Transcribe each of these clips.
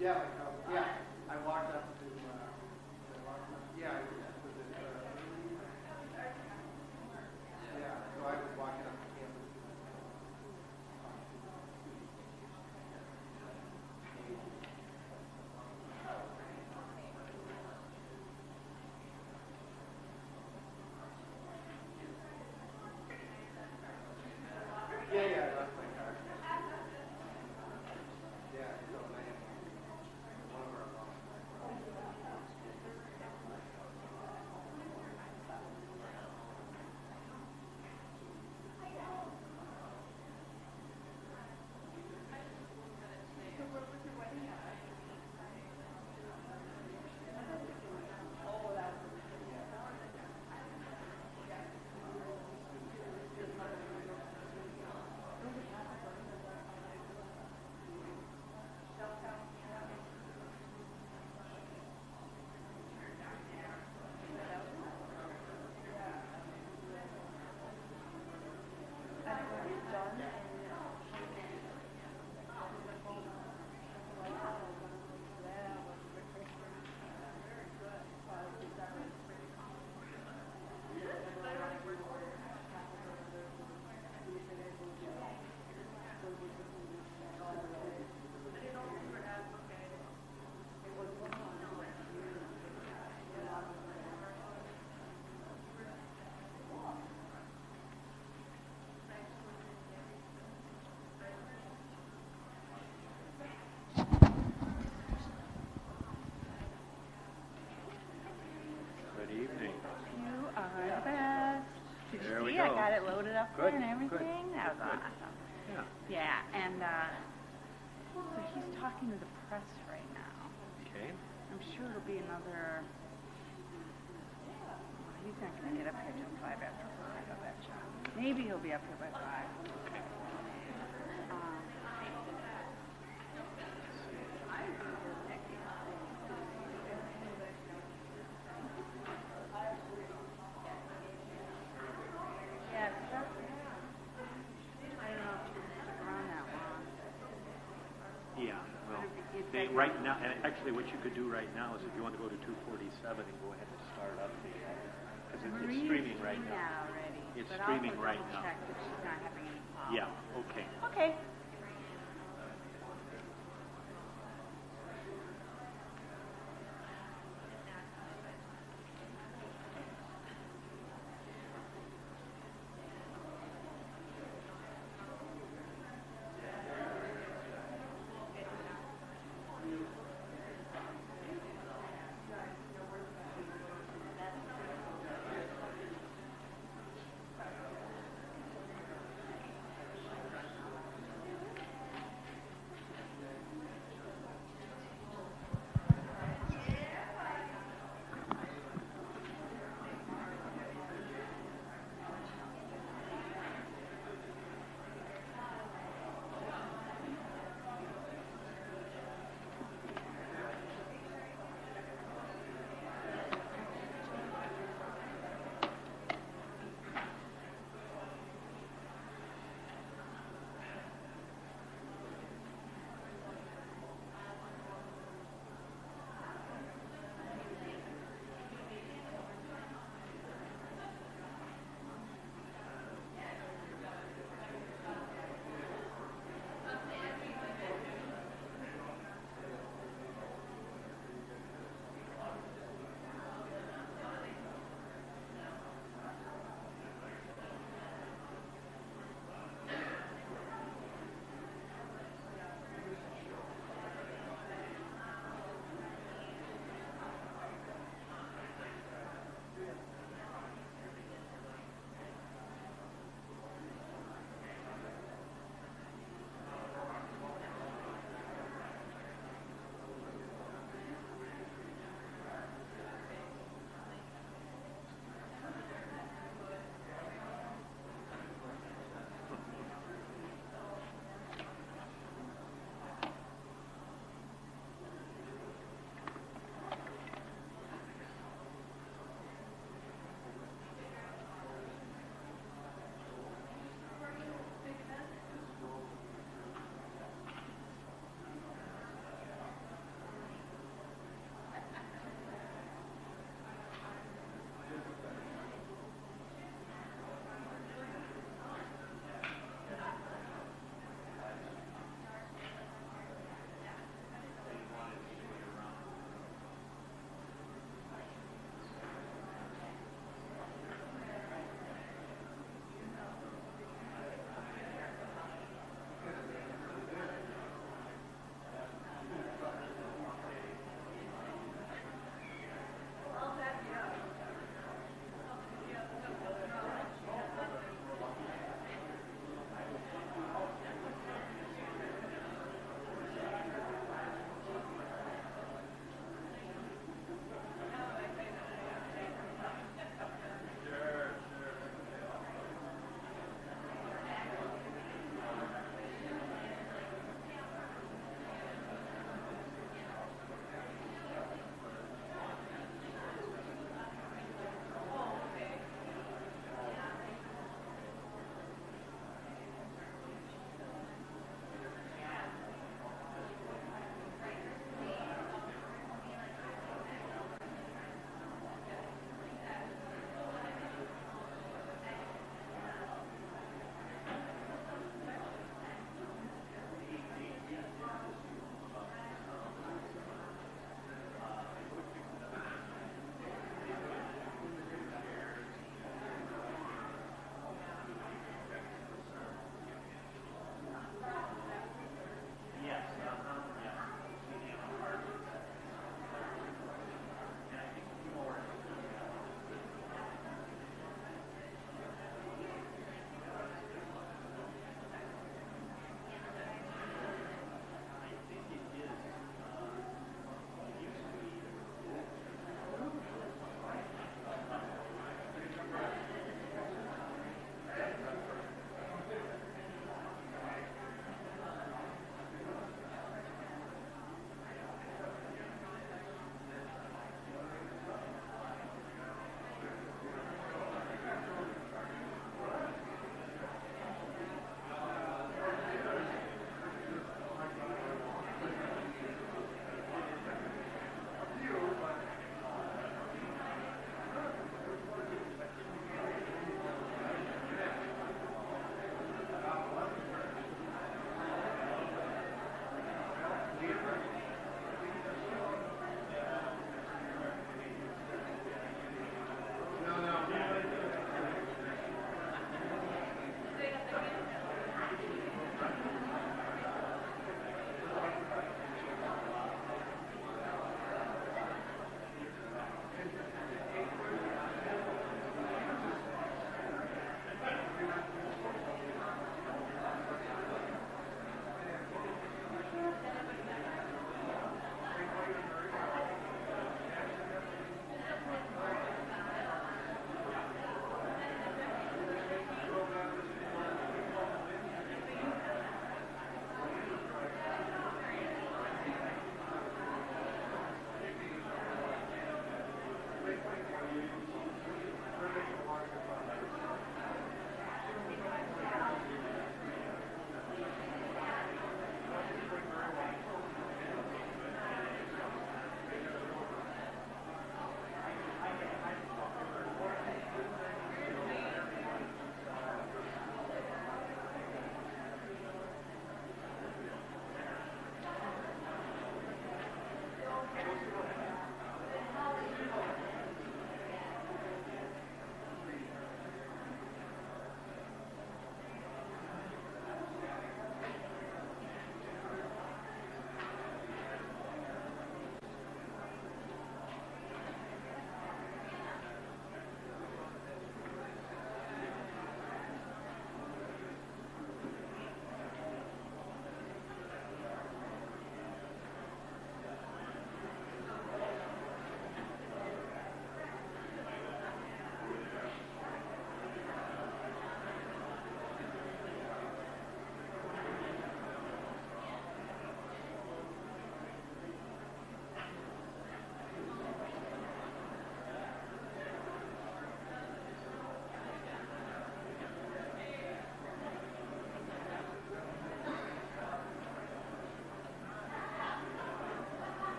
Yeah, like, I walked up to, yeah, was it, yeah, so I was walking up to campus. Yeah, I left my car. Yeah, so I had one of our Good evening. You are the best. Did There you we see? go. I got it loaded up Good, there and everything. good, That was good. awesome. Yeah. Yeah, and so he's talking to the press right now. Okay. I'm sure it'll be another. He's not going to get up here till 5 after 5, I bet you. Maybe he'll be up here by 5. Okay. Yeah, stuff. I don't know if you can stick around that long. Yeah. Well, It's they, like- right now, and actually, what you could do right now is if you want to go to 247 and go ahead and start up the, because it's Maria's streaming right seen now. that already. It's but streaming I'll right double now. check that she's not having any problems. Yeah. Okay. Okay.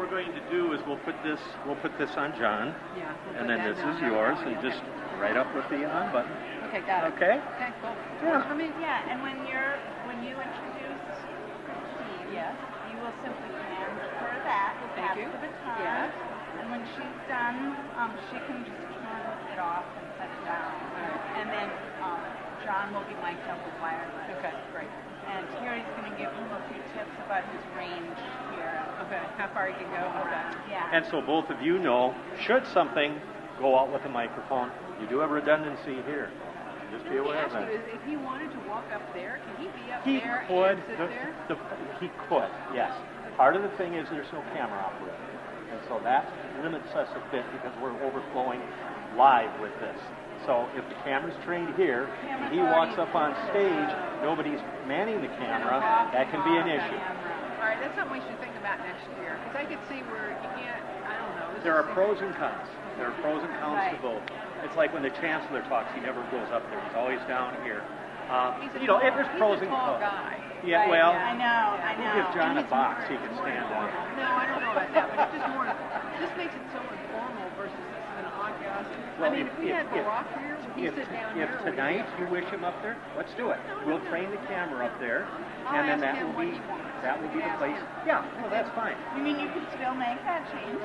we're going to do is we'll put this on John, Yeah. we'll and put then that this down is there. yours, Oh, and yeah, just okay. right up with the on button. Okay, got it. Okay? Okay, cool. Yeah. I mean, Yeah, and when you introduce Christine, yes. you will simply hand her that, Thank pass you. the baton, Yes. and when she's done, she can just turn it off and set it down. Right. And then John will be mic'd up with wireless. Okay, great. And here he's going to give him a few tips about his range here. Okay, how far you can go? Okay. Yeah. And so both of you know, should something go out with the microphone, you do have redundancy here. Just be Let me aware of ask that. you, if he wanted to walk up there, can he be up He there could. and sit there? He could, yes. Part of the thing is there's no camera operator. And so that limits us a bit because we're overflowing live with this. So if the camera's trained here, and he walks up on stage, nobody's manning the camera, that can be an issue. All right, that's something we should think about next year, because I could see where you can't, I don't know. There are pros and cons. There are pros and cons to Right. both. It's like when the chancellor talks, he never goes up there. He's always down here. He's a You know, tall, there's pros and he's a tall cons. guy. Yeah, Right, well, I know. we'll give John And a he's box more- he can It's more stand on. informal. No, I don't know about that, but it's just more, this makes it so informal versus this is an odd guy. Well, I mean, if we had if- Barack here, would he sit down if here? or would he tonight be you up wish him up there, let's do it. No, no, We'll no. train the camera up there, I'll and then ask that him will what be he wants. that will be the Ask place. him. Yeah, well, that's fine. You mean you can still make that change?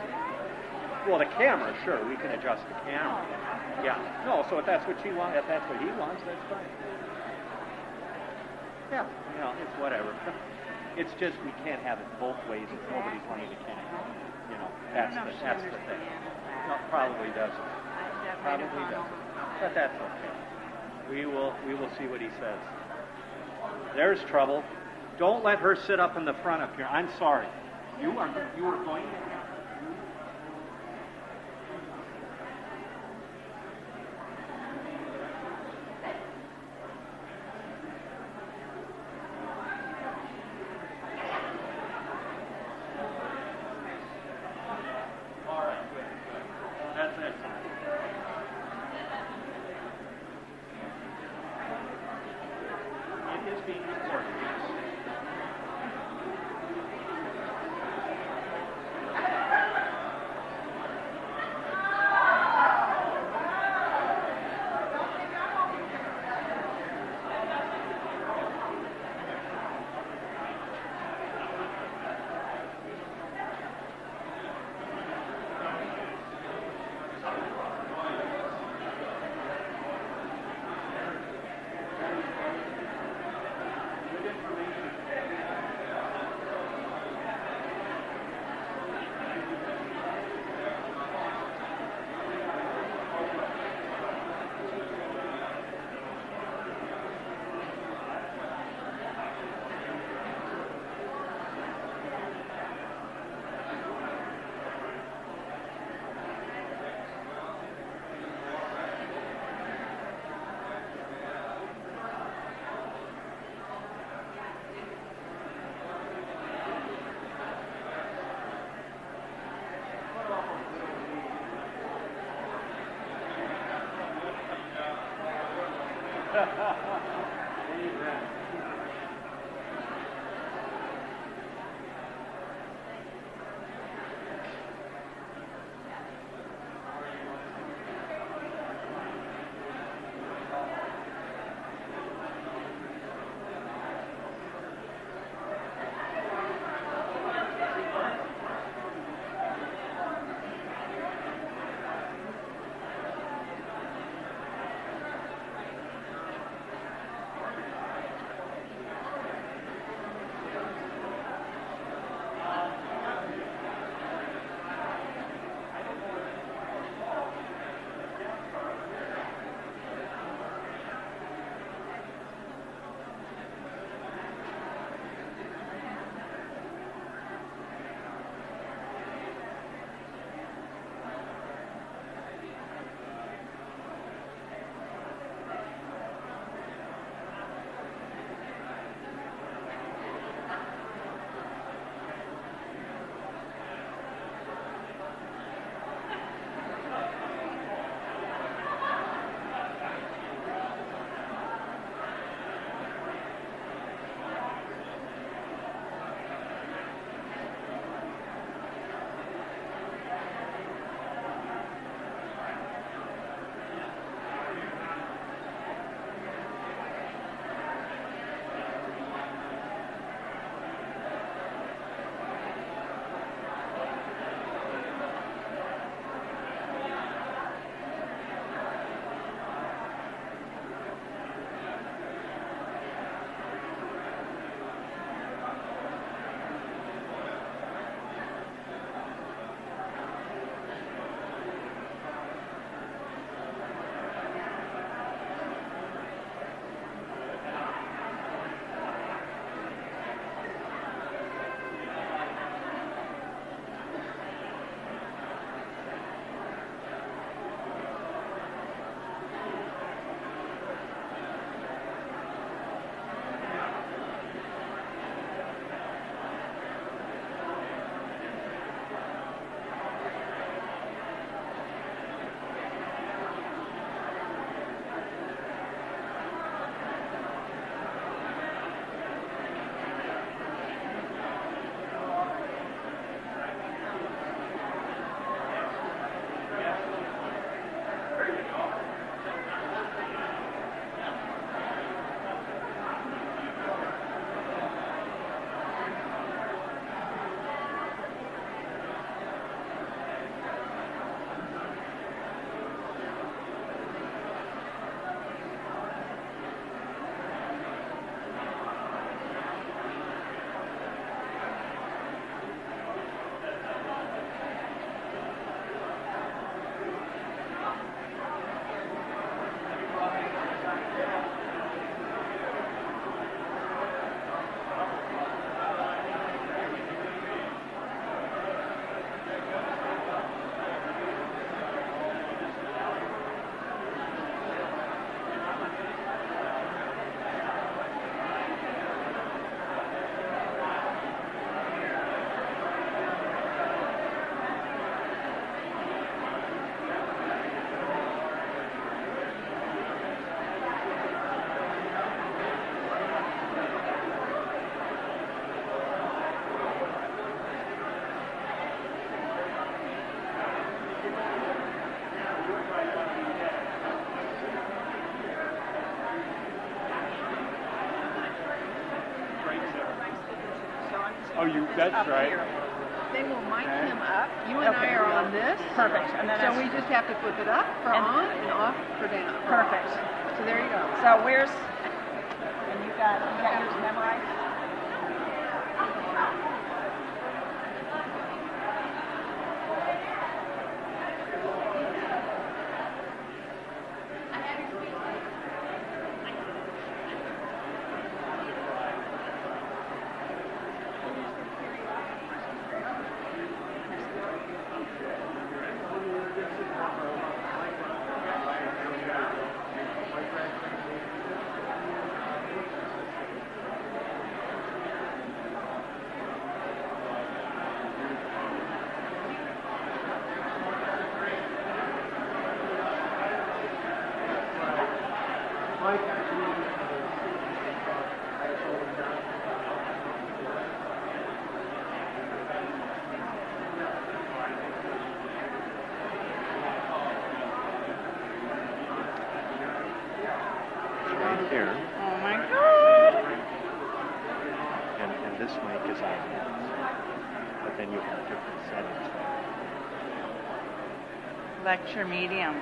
Well, the camera, sure, we can adjust the camera. Yeah, no, so if that's what you want, if that's what he wants, that's fine. Yeah, you know, it's whatever. It's just we can't have it both ways if nobody's running the camera. You know, that's I don't know the if she that's the thing. understands No, that. probably doesn't. That might have Probably gone doesn't. over. But that's okay. We will see what he says. There's trouble. Don't let her sit up in the front up here. I'm sorry. You were going to have All right, good. That's excellent. It is being recorded, yes. you, this that's up right. here. They will mic Okay. him up. You and I are on this. Perfect. And then So it's we just have to flip it up for And- on and off for down. perfect. So there you go. So where's, and you got yours memorized? Right here, Oh my God. and this mic is on. But then you have different settings. Lecture medium.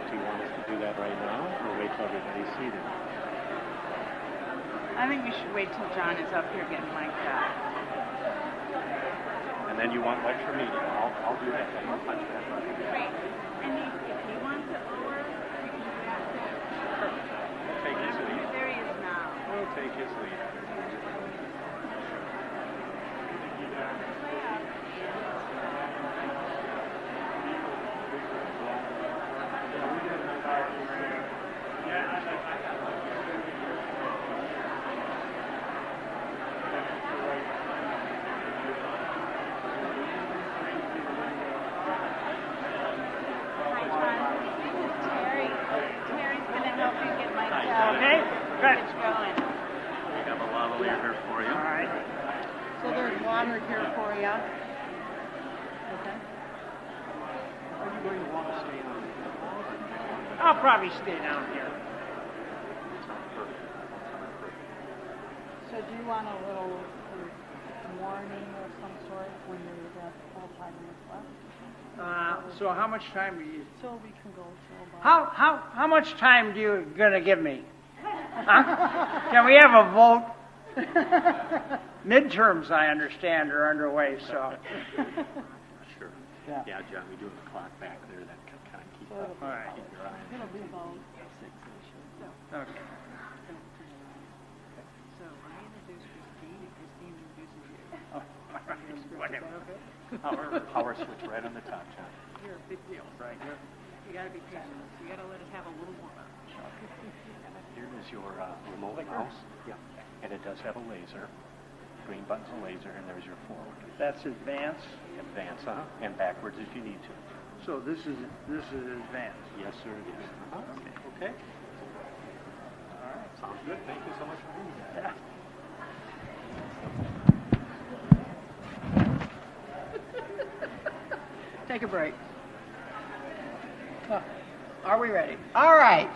Do you want us to do that right now, or wait till everybody's seated? I think we should wait till John is up here getting mic'd up. And then you want lecture meeting. I'll do that. I'll punch that button. Great. And if he wants it lower, we can do that too. We'll take his lead. There he is now. We'll take his lead. Hi, John. This is Terry. Terry's going to help you get mic'd up. Okay, Get you going. We have a lavalier here for you. All right. So there's water here for you. Okay. Are you going to want to stay on? I'll probably stay down here. So do you want a little warning of some sort when there's a full 5 minutes left? So how much time do you? So we can go till about... How much time do you gonna give me? Huh? Can we have a vote? Midterms, I understand, are underway. So. Sure. Yeah. Yeah, John, we do have a clock back there that can kind of keep up. All right. Keep your eye on It'll it. be about 6-ish. So, Okay. so I introduce Christine and Christine introduces you. Oh, all right. Whatever. Power switch right on the top, John. You're a big deal, right? You gotta be patient. You gotta let us have a little warm up. Here is your remote mouse. Yeah. And it does have a laser. Green button's a laser, and there's your forward. That's advanced. Advance, and backwards if you need to. So this is advanced. Yes, sir, it is. Okay. All right. Sounds good. Thank you so much for being here. Yeah. Take a break. Are we ready? All right.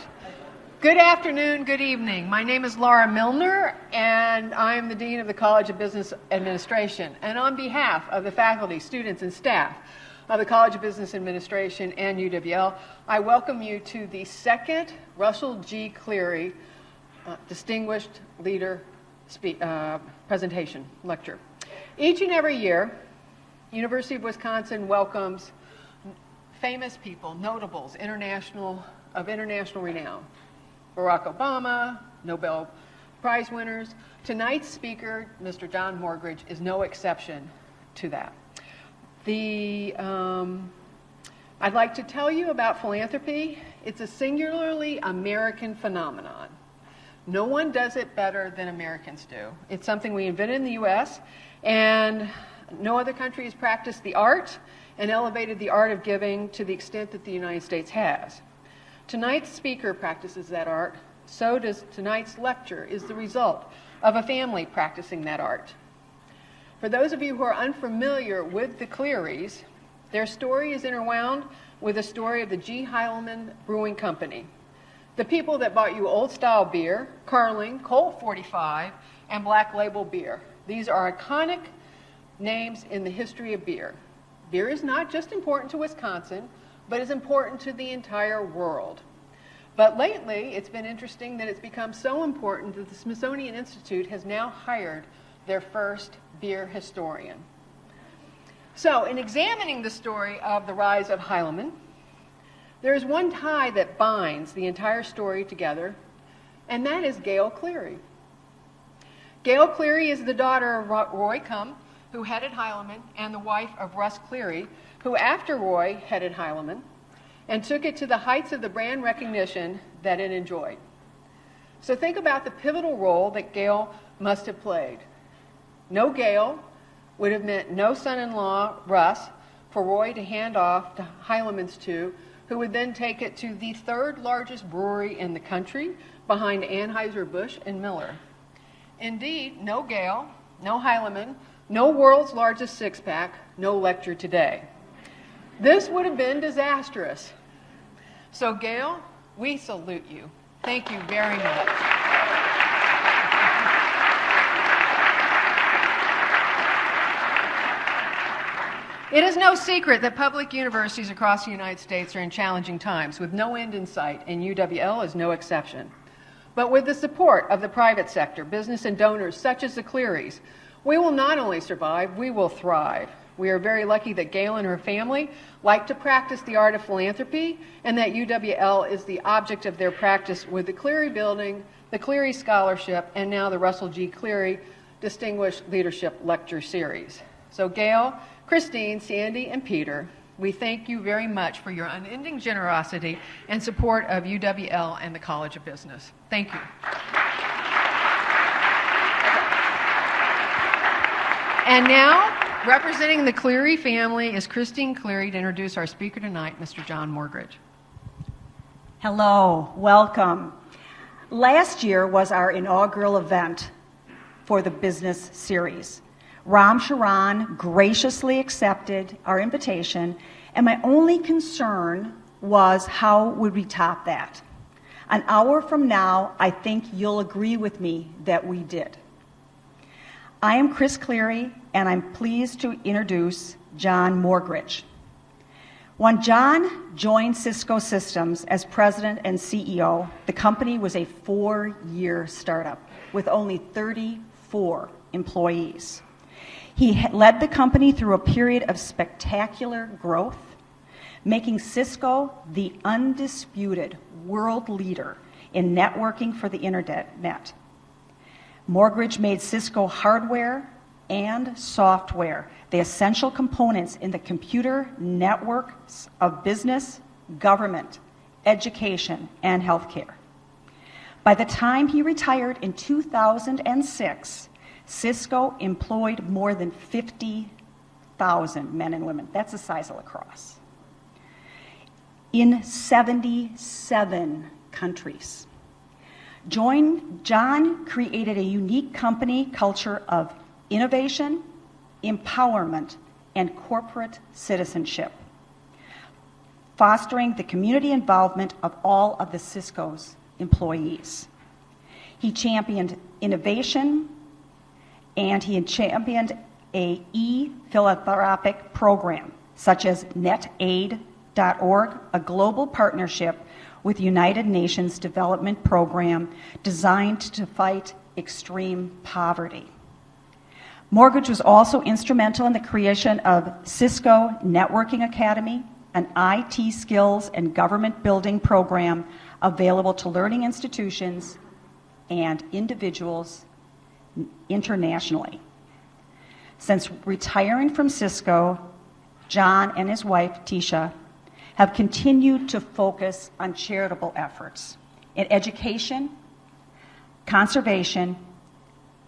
Good afternoon, good evening. My name is Laura Milner, and I am the Dean of the College of Business Administration. And on behalf of the faculty, students, and staff of the College of Business Administration and UWL, I welcome you to the second Russell G. Cleary Distinguished Leader Presentation Lecture. Each and every year, University of Wisconsin welcomes famous people, notables, of international renown. Barack Obama, Nobel Prize winners. Tonight's speaker, Mr. John Morgridge, is no exception to that. I'd like to tell you about philanthropy. It's a singularly American phenomenon. No one does it better than Americans do. It's something we invented in the U.S., and no other country has practiced the art and elevated the art of giving to the extent that the United States has. Tonight's speaker practices that art, so does tonight's lecture is the result of a family practicing that art. For those of you who are unfamiliar with the Clearys, their story is interwound with the story of the G. Heilman Brewing Company, the people that bought you old-style beer, Carling, Colt 45, and Black Label beer. These are iconic names in the history of beer. Beer is not just important to Wisconsin, but is important to the entire world. But lately, it's been interesting that it's become so important that the Smithsonian Institute has now hired their first beer historian. So, in examining the story of the rise of Heilemann, there is one tie that binds the entire story together, and that is Gail Cleary. Gail Cleary is the daughter of Roy Cum, who headed Heilemann, and the wife of Russ Cleary, who after Roy headed Heilemann, and took it to the heights of the brand recognition that it enjoyed. So think about the pivotal role that Gail must have played. No Gail would have meant no son-in-law, Russ, for Roy to hand off to Heilemann's to, who would then take it to the third largest brewery in the country, behind Anheuser-Busch and Miller. Indeed, no Gail, no Heilemann, no world's largest six-pack, no lecture today. This would have been disastrous. So Gail, we salute you. Thank you very much. It is no secret that public universities across the United States are in challenging times with no end in sight, and UWL is no exception. But with the support of the private sector, business and donors such as the Clearys, we will not only survive, we will thrive. We are very lucky that Gail and her family like to practice the art of philanthropy, and that UWL is the object of their practice with the Cleary Building, the Cleary Scholarship, and now the Russell G. Cleary Distinguished Leadership Lecture Series. So Gail, Christine, Sandy, and Peter, we thank you very much for your unending generosity and support of UWL and the College of Business. Thank you. And now, representing the Cleary family is Christine Cleary to introduce our speaker tonight, Mr. John Morgridge. Hello, welcome. Last year was our inaugural event for the business series. Ram Charan graciously accepted our invitation, and my only concern was how would we top that? An hour from now, I think you'll agree with me that we did. I am Chris Cleary, and I'm pleased to introduce John Morgridge. When John joined Cisco Systems as president and CEO, the company was a 4-year startup with only 34 employees. He led the company through a period of spectacular growth, making Cisco the undisputed world leader in networking for the internet. Morgridge made Cisco hardware and software the essential components in the computer networks of business, government, education, and healthcare. By the time he retired in 2006, Cisco employed more than 50,000 men and women. That's the size of La Crosse. In 77 countries. John created a unique company culture of innovation, empowerment, and corporate citizenship, fostering the community involvement of all of the Cisco's employees. He championed innovation, and he championed a e-philanthropic program, such as NetAid.org, a global partnership with United Nations Development Program designed to fight extreme poverty. Morgridge was also instrumental in the creation of Cisco Networking Academy, an IT skills and government building program available to learning institutions and individuals internationally. Since retiring from Cisco, John and his wife, Tisha, have continued to focus on charitable efforts in education, conservation,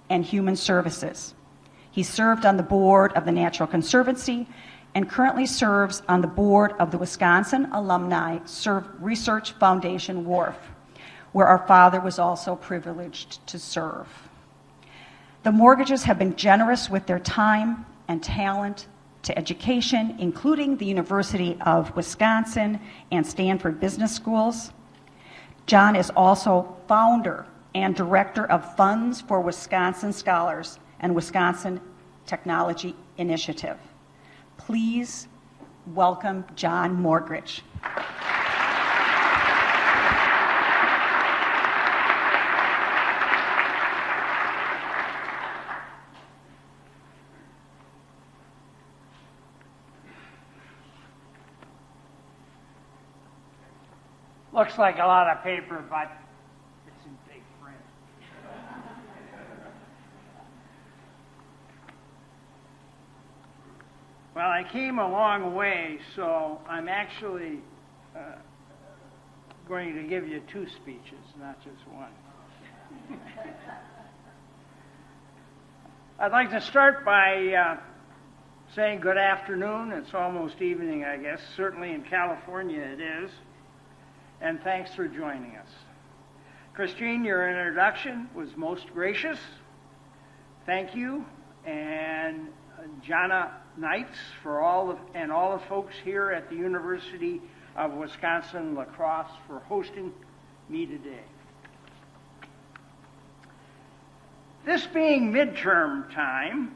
and human services. He served on the board of the Natural Conservancy and currently serves on the board of the Wisconsin Alumni Research Foundation, WARF, where our father was also privileged to serve. The Morgridges have been generous with their time and talent to education, including the University of Wisconsin and Stanford Business Schools. John is also founder and director of Funds for Wisconsin Scholars and Wisconsin Technology Initiative. Please welcome John Morgridge. Looks like a lot of paper, but it's in big print. Well, I came a long way, so I'm actually going to give you 2 speeches, not just one. I'd like to start by saying good afternoon. It's almost evening, I guess. Certainly in California it is. And thanks for joining us. Christine, your introduction was most gracious. Thank you. And Jana Knights for all the folks here at the University of Wisconsin-La Crosse for hosting me today. This being midterm time,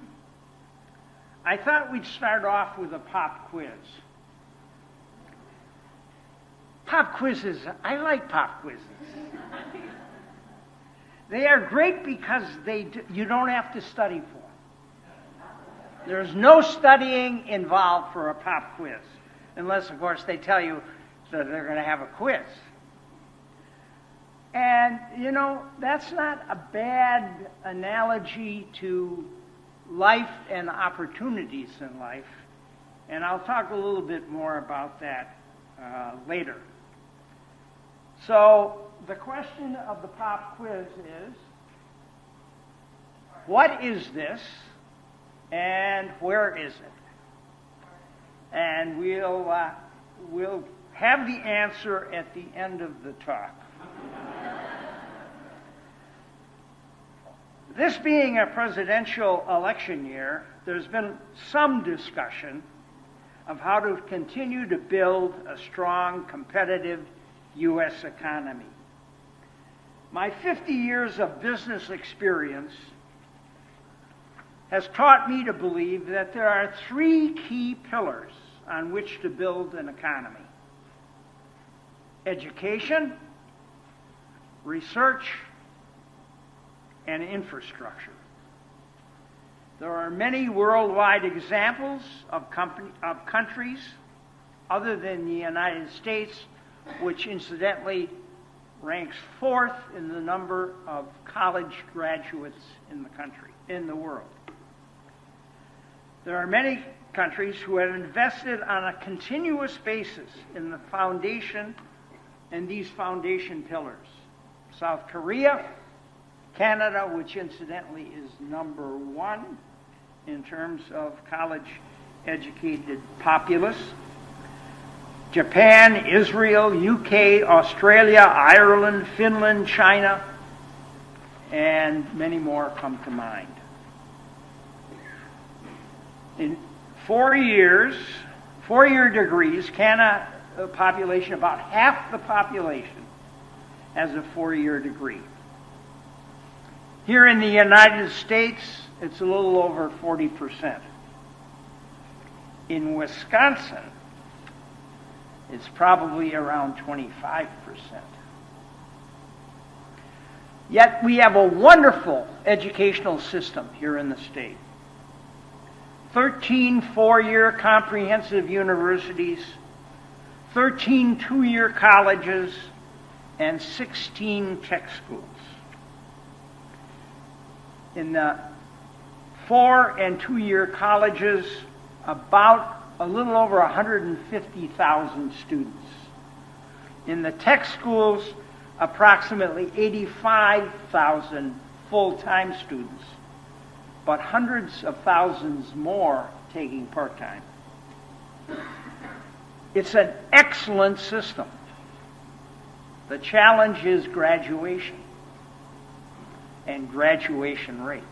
I thought we'd start off with a pop quiz. Pop quizzes, I like pop quizzes. They are great because you don't have to study for them. There's no studying involved for a pop quiz, unless, of course, they tell you that they're going to have a quiz. And, you know, that's not a bad analogy to life and opportunities in life, and I'll talk a little bit more about that later. So, the question of the pop quiz is, what is this and where is it? And we'll have the answer at the end of the talk. This being a presidential election year, there's been some discussion of how to continue to build a strong, competitive U.S. economy. My 50 years of business experience has taught me to believe that there are 3 key pillars on which to build an economy: education, research, and infrastructure. There are many worldwide examples of countries other than the United States, which incidentally ranks 4th in the number of college graduates in the world. There are many countries who have invested on a continuous basis in the foundation and these foundation pillars. South Korea, Canada, which incidentally is number 1 in terms of college-educated populace, Japan, Israel, UK, Australia, Ireland, Finland, China, and many more come to mind. In 4 4-year degrees, Canada population, about half the population has a 4-year degree. Here in the United States, it's a little over 40%. In Wisconsin, it's probably around 25%. Yet we have a wonderful educational system here in the state. 13 4-year comprehensive universities, 13 2-year colleges, and 16 tech schools. In the 4 and 2-year colleges, about a little over 150,000 students. In the tech schools, approximately 85,000 full-time students, but hundreds of thousands more taking part-time. It's an excellent system. The challenge is graduation and graduation rates.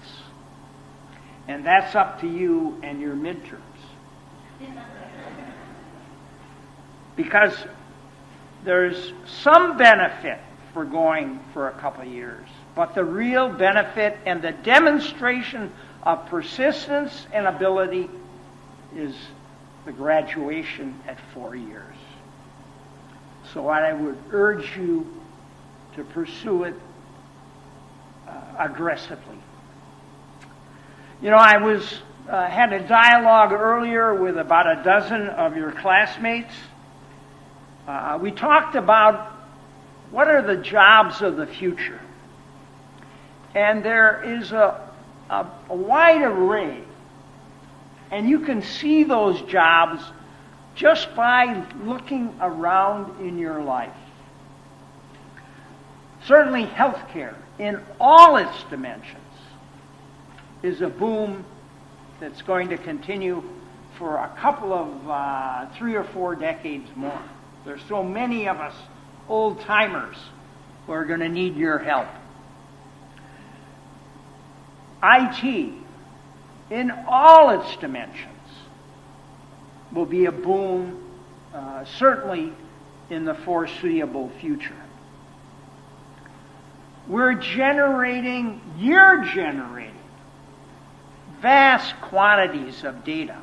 And that's up to you and your midterms. Because there's some benefit for going for a couple of years, but the real benefit and the demonstration of persistence and ability is the graduation at 4 years. So I would urge you to pursue it aggressively. You know, I had a dialogue earlier with about a dozen of your classmates. We talked about what are the jobs of the future. And there is a wide array. And you can see those jobs just by looking around in your life. Certainly healthcare, in all its dimensions, is a boom that's going to continue for a couple of 3 or 4 decades more. There's so many of us old-timers who are going to need your help. IT, in all its dimensions, will be a boom, certainly in the foreseeable future. You're generating vast quantities of data.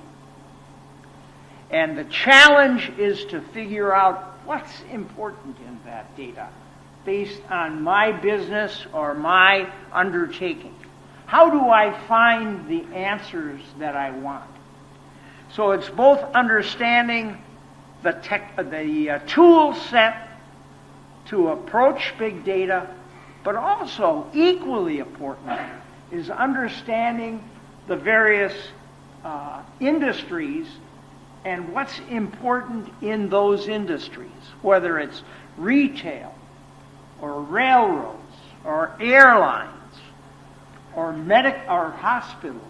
And the challenge is to figure out what's important in that data based on my business or my undertaking. How do I find the answers that I want? So it's both understanding the tool set to approach big data, but also equally important is understanding the various industries and what's important in those industries, whether it's retail or railroads or airlines or hospitals.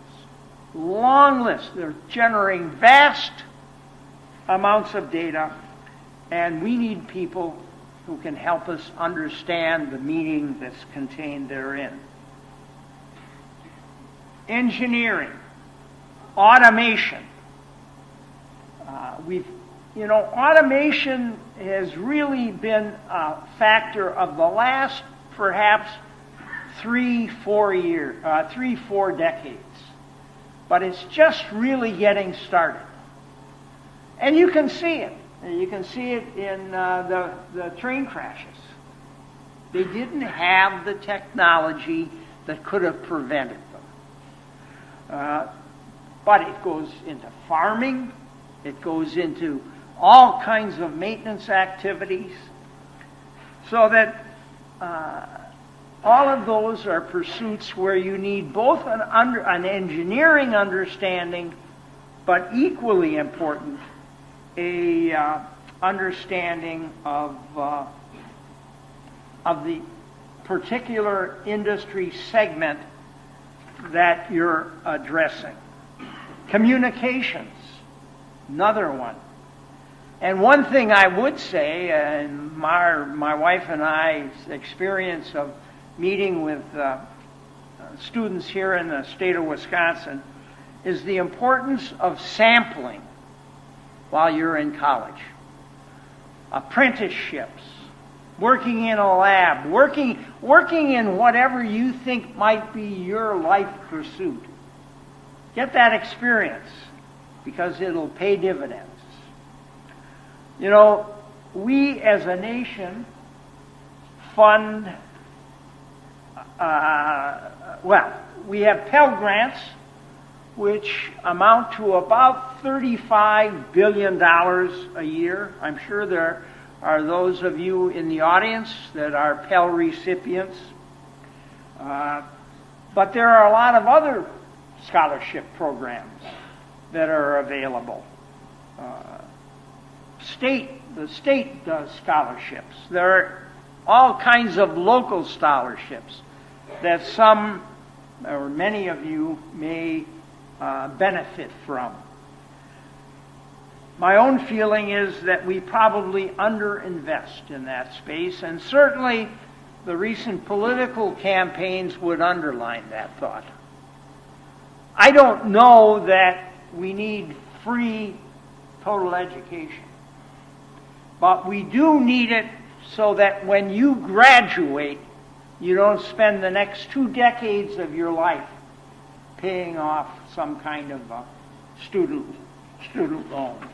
Long list. They're generating vast amounts of data, and we need people who can help us understand the meaning that's contained therein. Engineering, automation. Automation has really been a factor of the last, perhaps, 3-4 decades. But it's just really getting started. And you can see it. You can see it in the train crashes. They didn't have the technology that could have prevented them. But it goes into farming. It goes into all kinds of maintenance activities. So that all of those are pursuits where you need both an engineering understanding, but equally important, a understanding of the particular industry segment that you're addressing. Communications, another one. And one thing I would say, and my wife and I's experience of meeting with students here in the state of Wisconsin, is the importance of sampling while you're in college. Apprenticeships, working in a lab, working in whatever you think might be your life pursuit. Get that experience, because it'll pay dividends. You know, we as a nation fund, we have Pell Grants, which amount to about $35 billion a year. I'm sure there are those of you in the audience that are Pell recipients. But there are a lot of other scholarship programs that are available. The state does scholarships. There are all kinds of local scholarships that some or many of you may benefit from. My own feeling is that we probably underinvest in that space, and certainly the recent political campaigns would underline that thought. I don't know that we need free total education, but we do need it so that when you graduate, you don't spend the next 2 decades of your life paying off some kind of student loan.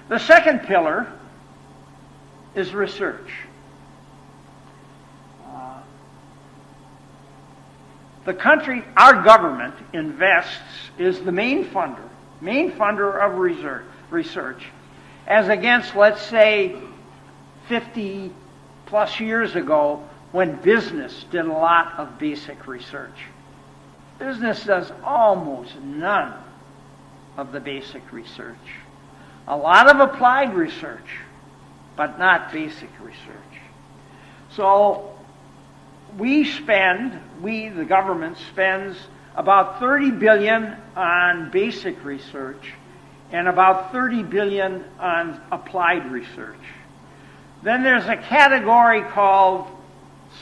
The second pillar is research. The country, our government, is the main funder of research, as against, let's say, 50 plus years ago when business did a lot of basic research. Business does almost none of the basic research. A lot of applied research, but not basic research. So the government spends about $30 billion on basic research and about $30 billion on applied research. Then there's a category called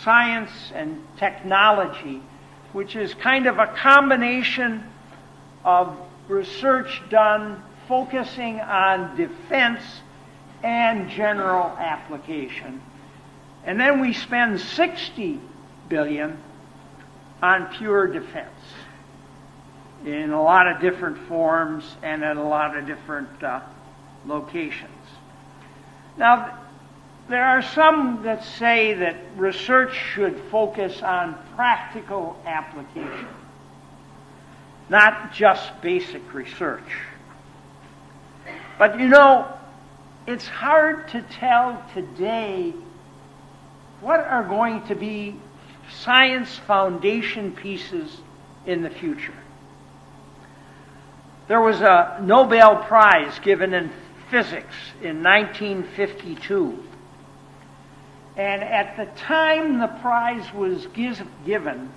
science and technology, which is kind of a combination of research done focusing on defense and general application. And then we spend $60 billion on pure defense in a lot of different forms and at a lot of different locations. Now, there are some that say that research should focus on practical application, not just basic research. But it's hard to tell today what are going to be science foundation pieces in the future. There was a Nobel Prize given in physics in 1952. And at the time the prize was given,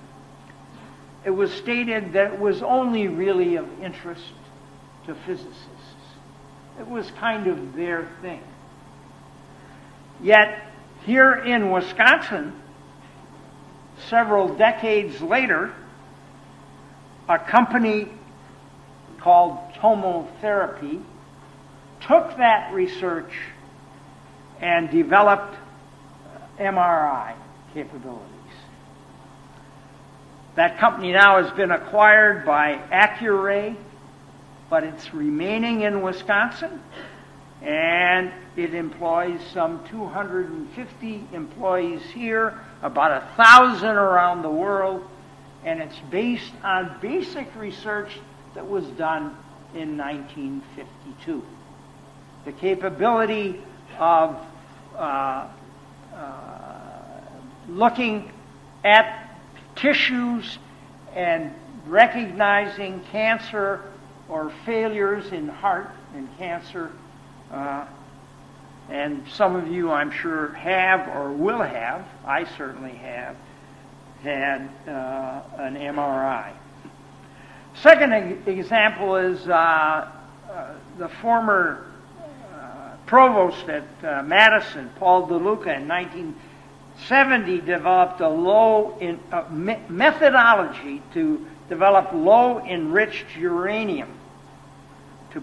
it was stated that it was only really of interest to physicists. It was kind of their thing. Yet, here in Wisconsin, several decades later, a company called Tomotherapy took that research and developed MRI capabilities. That company now has been acquired by Accuray, but it's remaining in Wisconsin, and it employs some 250 employees here, about 1,000 around the world, and it's based on basic research that was done in 1952. The capability of looking at tissues and recognizing cancer or failures in heart and cancer, and some of you, I'm sure, have or will have, I certainly have, had an MRI. Second example is the former provost at Madison, Paul DeLuca, in 1970 developed a methodology to develop low-enriched uranium to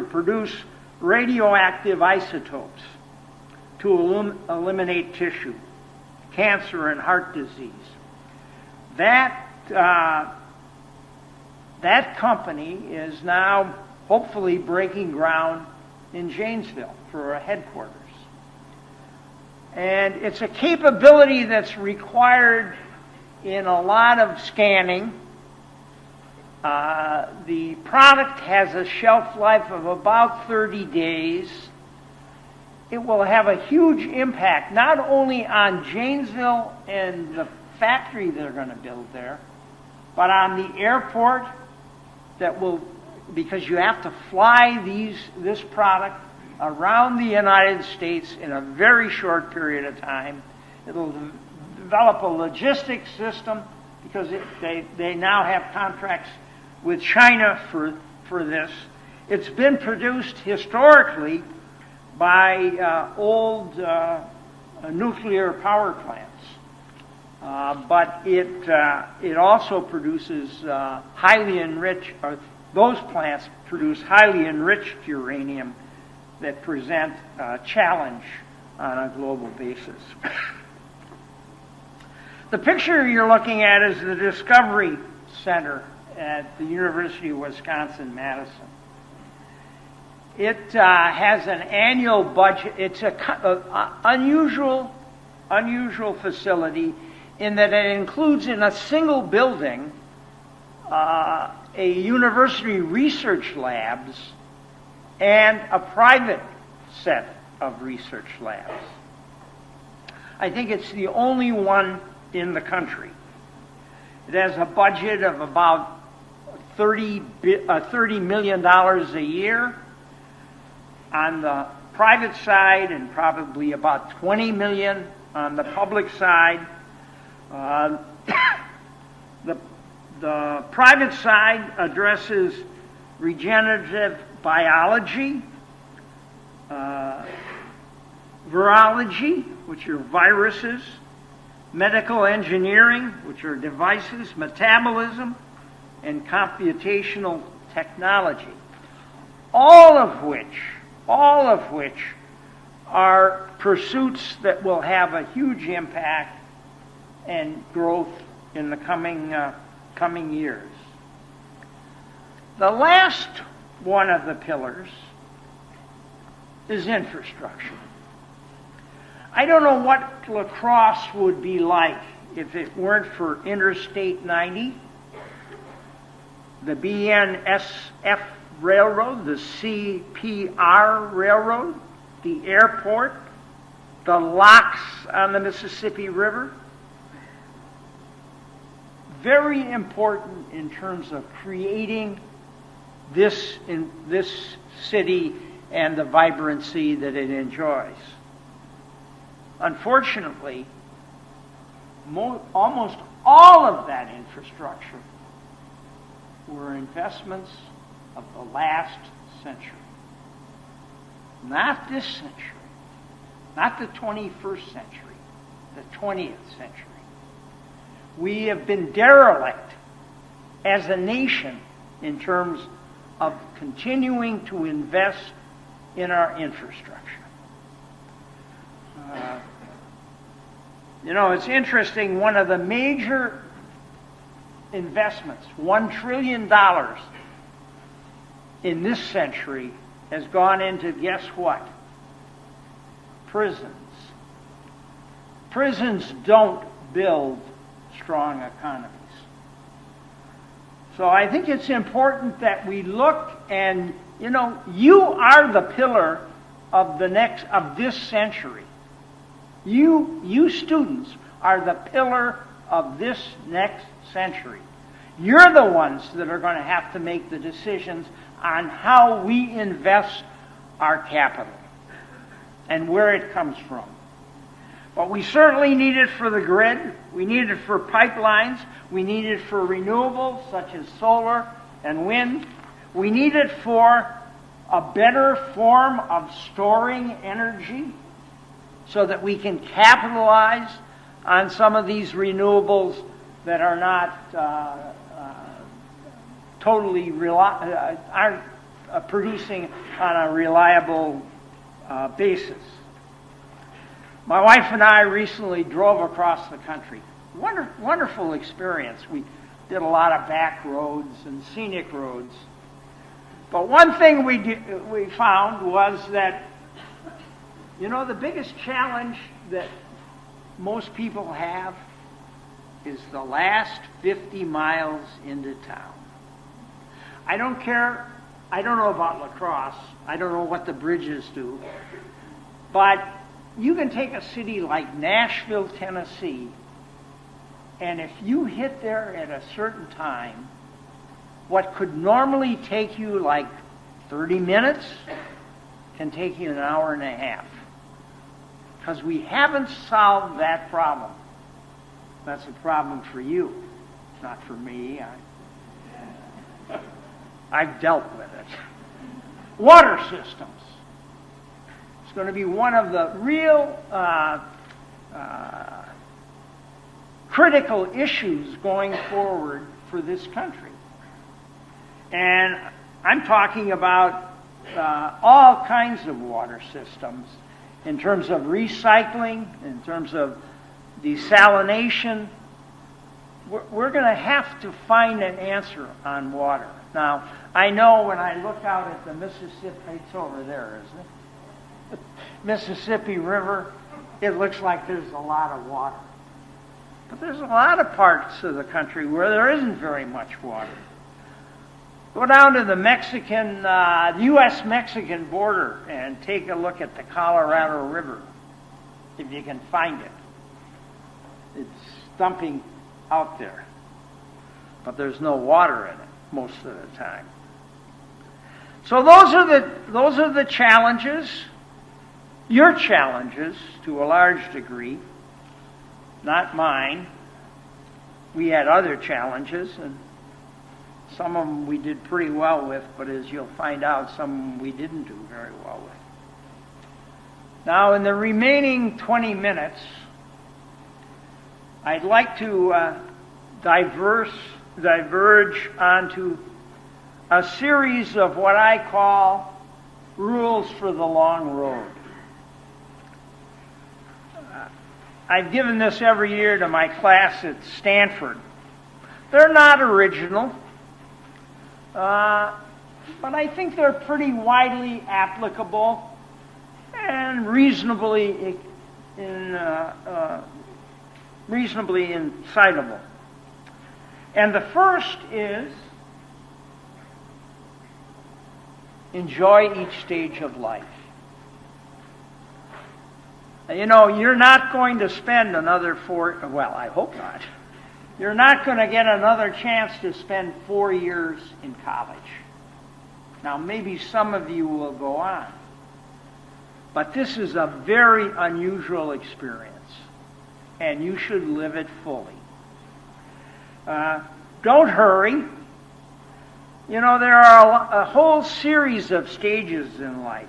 produce radioactive isotopes to eliminate tissue, cancer, and heart disease. That company is now hopefully breaking ground in Janesville for a headquarters. And it's a capability that's required in a lot of scanning. The product has a shelf life of about 30 days. It will have a huge impact not only on Janesville and the factory they're going to build there, but on the airport that will, because you have to fly this product around the United States in a very short period of time. It'll develop a logistics system because they now have contracts with China for this. It's been produced historically by old nuclear power plants, but it also produces highly enriched, or those plants produce highly enriched uranium that present a challenge on a global basis. The picture you're looking at is the discovery Center at the University of Wisconsin-Madison. It has an annual budget. It's an unusual facility in that it includes in a single building a university research labs and a private set of research labs. I think it's the only one in the country. It has a budget of about $30 million a year on the private side and probably about $20 million on the public side. The private side addresses regenerative biology, virology, which are viruses, medical engineering, which are devices, metabolism, and computational technology. All of which are pursuits that will have a huge impact and growth in the coming years. The last one of the pillars is infrastructure. I don't know what La Crosse would be like if it weren't for Interstate 90, the BNSF Railroad, the CPR Railroad, the airport, the locks on the Mississippi River. Very important in terms of creating this city and the vibrancy that it enjoys. Unfortunately, almost all of that infrastructure were investments of the last century. Not this century, not the 21st century, the 20th century. We have been derelict as a nation in terms of continuing to invest in our infrastructure. It's interesting, one of the major investments, $1 trillion in this century, has gone into, guess what? Prisons. Prisons don't build strong economies. So I think it's important that we look and, you are the pillar of this century. You students are the pillar of this next century. You're the ones that are going to have to make the decisions on how we invest our capital and where it comes from. But we certainly need it for the grid. We need it for pipelines. We need it for renewables such as solar and wind. We need it for a better form of storing energy so that we can capitalize on some of these renewables that are not aren't producing on a reliable basis. My wife and I recently drove across the country. Wonderful experience. We did a lot of back roads and scenic roads. But one thing we found was that, the biggest challenge that most people have is the last 50 miles into town. I don't know about La Crosse. I don't know what the bridges do. But you can take a city like Nashville, Tennessee, and if you hit there at a certain time, what could normally take you like 30 minutes can take you an hour and a half. Because we haven't solved that problem. That's a problem for you, not for me. I've dealt with it. Water systems. It's going to be one of the real critical issues going forward for this country. And I'm talking about all kinds of water systems in terms of recycling, in terms of desalination, we're going to have to find an answer on water. Now, I know when I look out at the Mississippi, it's over there, isn't it? Mississippi River, it looks like there's a lot of water. But there's a lot of parts of the country where there isn't very much water. Go down to the U.S.-Mexican border and take a look at the Colorado River, if you can find it. It's dumping out there, but there's no water in it most of the time. So those are the challenges, your challenges to a large degree, not mine. We had other challenges, and some of them we did pretty well with, but as you'll find out, some of them we didn't do very well with. Now, in the remaining 20 minutes, I'd like to diverge onto a series of what I call rules for the long road. I've given this every year to my class at Stanford. They're not original, but I think they're pretty widely applicable and reasonably incitable. And the first is enjoy each stage of life. You know, you're not going to spend another I hope not. You're not going to get another chance to spend 4 years in college. Now, maybe some of you will go on. But this is a very unusual experience, and you should live it fully. Don't hurry. You know, there are a whole series of stages in life.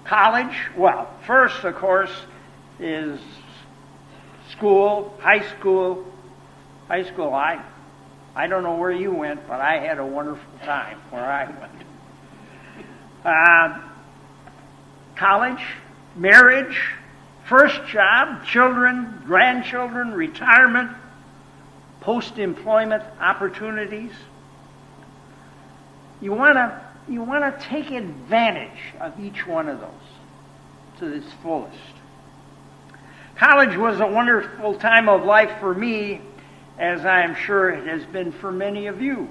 College, well, first, of course, is school, high school. I don't know where you went, but I had a wonderful time where I went. College, marriage, first job, children, grandchildren, retirement, post-employment opportunities. You want to take advantage of each one of those to its fullest. College was a wonderful time of life for me, as I am sure it has been for many of you.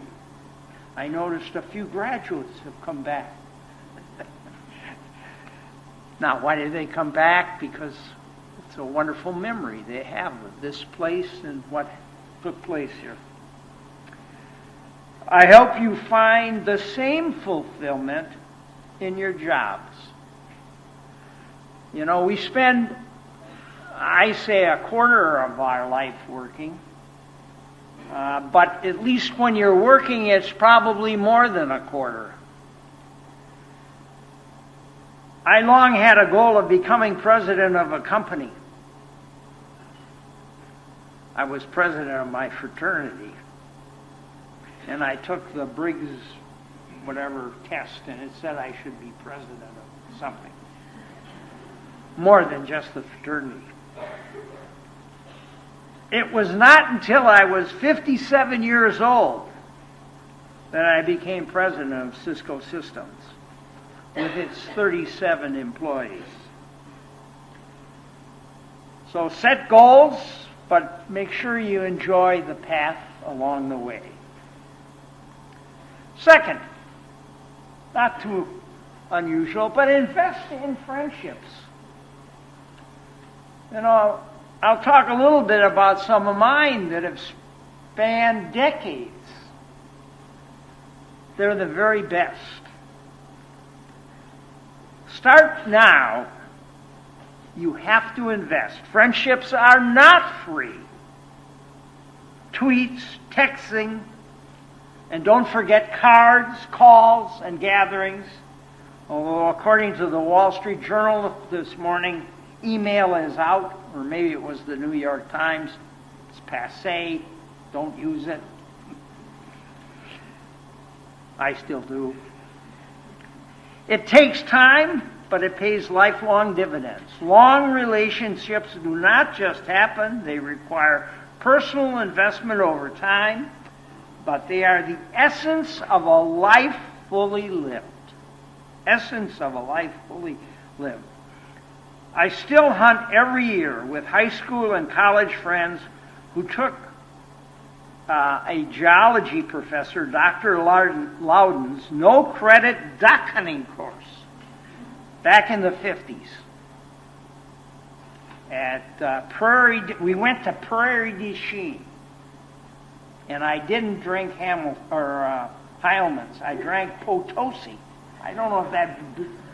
I noticed a few graduates have come back. Now, why did they come back? Because it's a wonderful memory they have of this place and what took place here. I hope you find the same fulfillment in your jobs. You know, we spend, I say, a quarter of our life working. But at least when you're working, it's probably more than a quarter. I long had a goal of becoming president of a company. I was president of my fraternity. And I took the Briggs whatever test, and it said I should be president of something. More than just the fraternity. It was not until I was 57 years old that I became president of Cisco Systems with its 37 employees. So set goals, but make sure you enjoy the path along the way. Second, not too unusual, but invest in friendships. You know, I'll talk a little bit about some of mine that have spanned decades. They're the very best. Start now. You have to invest. Friendships are not free. Tweets, texting, and don't forget cards, calls, and gatherings. Although according to the Wall Street Journal this morning, email is out, or maybe it was the New York Times. It's passé. Don't use it. I still do. It takes time, but it pays lifelong dividends. Long relationships do not just happen. They require personal investment over time, but they are the essence of a life fully lived. Essence of a life fully lived. I still hunt every year with high school and college friends who took a geology professor, Dr. Loudon's no-credit duck hunting course back in the 50s. At we went to Prairie du Chien, and I didn't drink Heilmann's. I drank Potosi. I don't know if that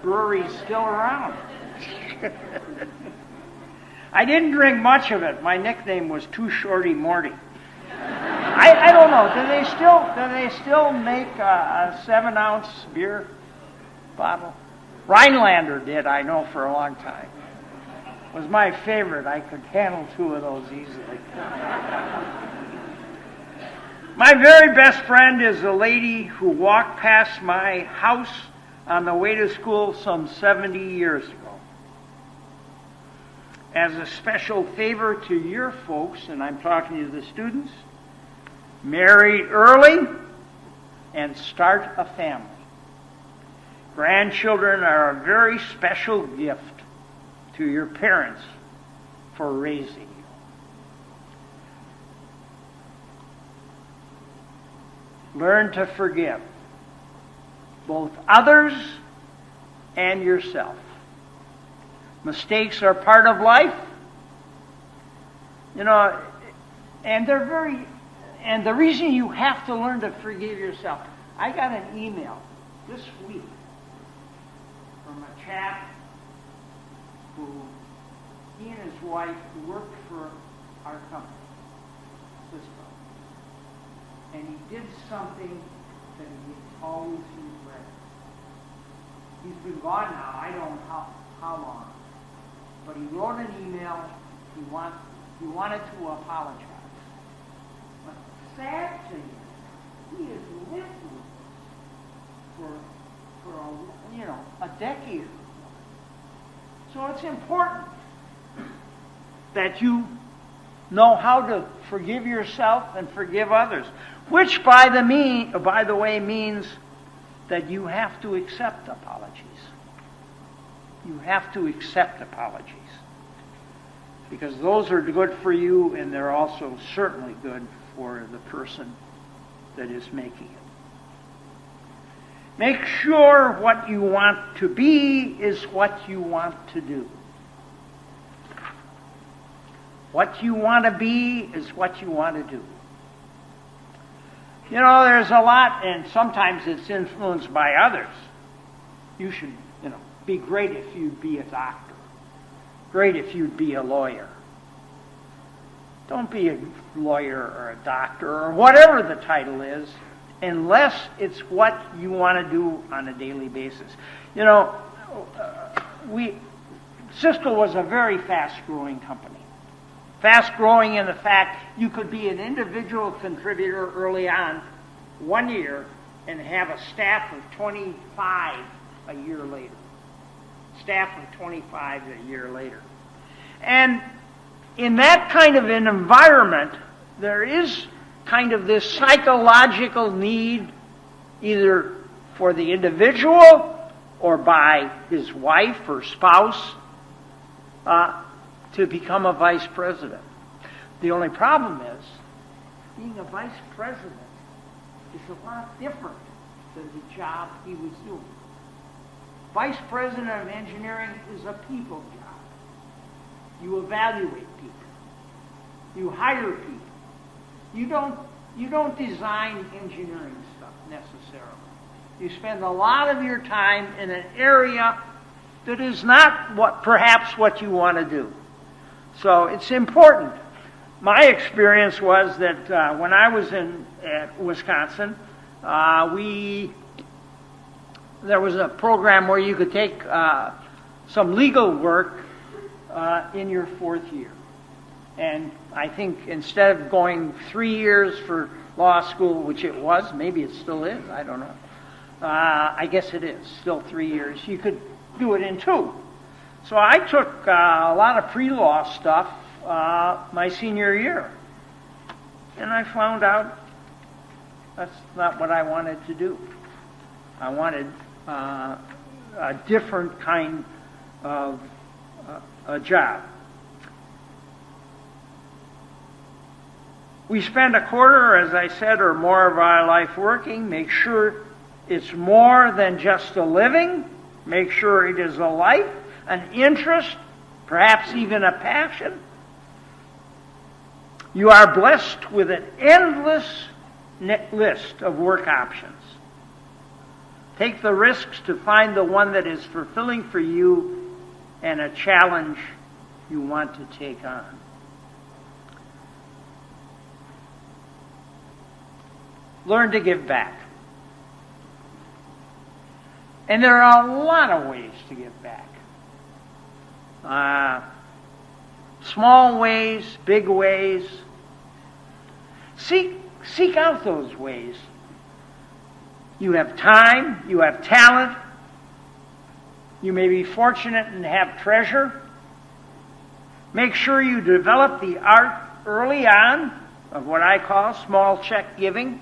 brewery's still around. I didn't drink much of it. My nickname was Too Shorty Morty. I don't know. Do they still make a 7-ounce beer bottle? Rhinelander did, I know, for a long time. It was my favorite. I could handle 2 of those easily. My very best friend is a lady who walked past my house on the way to school some 70 years ago. As a special favor to your folks, and I'm talking to the students, marry early and start a family. Grandchildren are a very special gift to your parents for raising you. Learn to forgive both others and yourself. Mistakes are part of life. You know, and the reason you have to learn to forgive yourself. I got an email this week from a chap who, he and his wife worked for our company, Cisco. And he did something that he always regretted. He's been gone now, I don't know how long. But he wrote an email, he wanted to apologize. But the sad thing is, he has lived with us for a decade. So it's important that you know how to forgive yourself and forgive others, which by the way means that you have to accept apologies. You have to accept apologies, because those are good for you, and they're also certainly good for the person that is making it. Make sure what you want to be is what you want to do. What you want to be is what you want to do. You know, there's a lot, and sometimes it's influenced by others. You should, be great if you'd be a doctor. Great if you'd be a lawyer. Don't be a lawyer or a doctor or whatever the title is, unless it's what you want to do on a daily basis. You know, Cisco was a very fast-growing company. Fast-growing in the fact you could be an individual contributor early on, 1 year, and have a staff of 25 a year later. Staff of 25 a year later. And in that kind of an environment, there is kind of this psychological need, either for the individual or by his wife or spouse, to become a vice president. The only problem is, being a vice president is a lot different than the job he was doing. Vice president of engineering is a people job. You evaluate people. You hire people. You don't design engineering stuff necessarily. You spend a lot of your time in an area that is not perhaps what you want to do. So it's important. My experience was that when I was at Wisconsin, there was a program where you could take some legal work in your 4th year. And I think instead of going 3 years for law school, which it was, maybe it still is, I don't know. I guess it is, still 3 years. You could do it in 2. So I took a lot of pre-law stuff my senior year. And I found out that's not what I wanted to do. I wanted a different kind of a job. We spend a quarter, as I said, or more of our life working. Make sure it's more than just a living. Make sure it is a life, an interest, perhaps even a passion. You are blessed with an endless list of work options. Take the risks to find the one that is fulfilling for you and a challenge you want to take on. Learn to give back. And there are a lot of ways to give back. Small ways, big ways. Seek out those ways. You have time, you have talent, you may be fortunate and have treasure. Make sure you develop the art early on of what I call small check giving.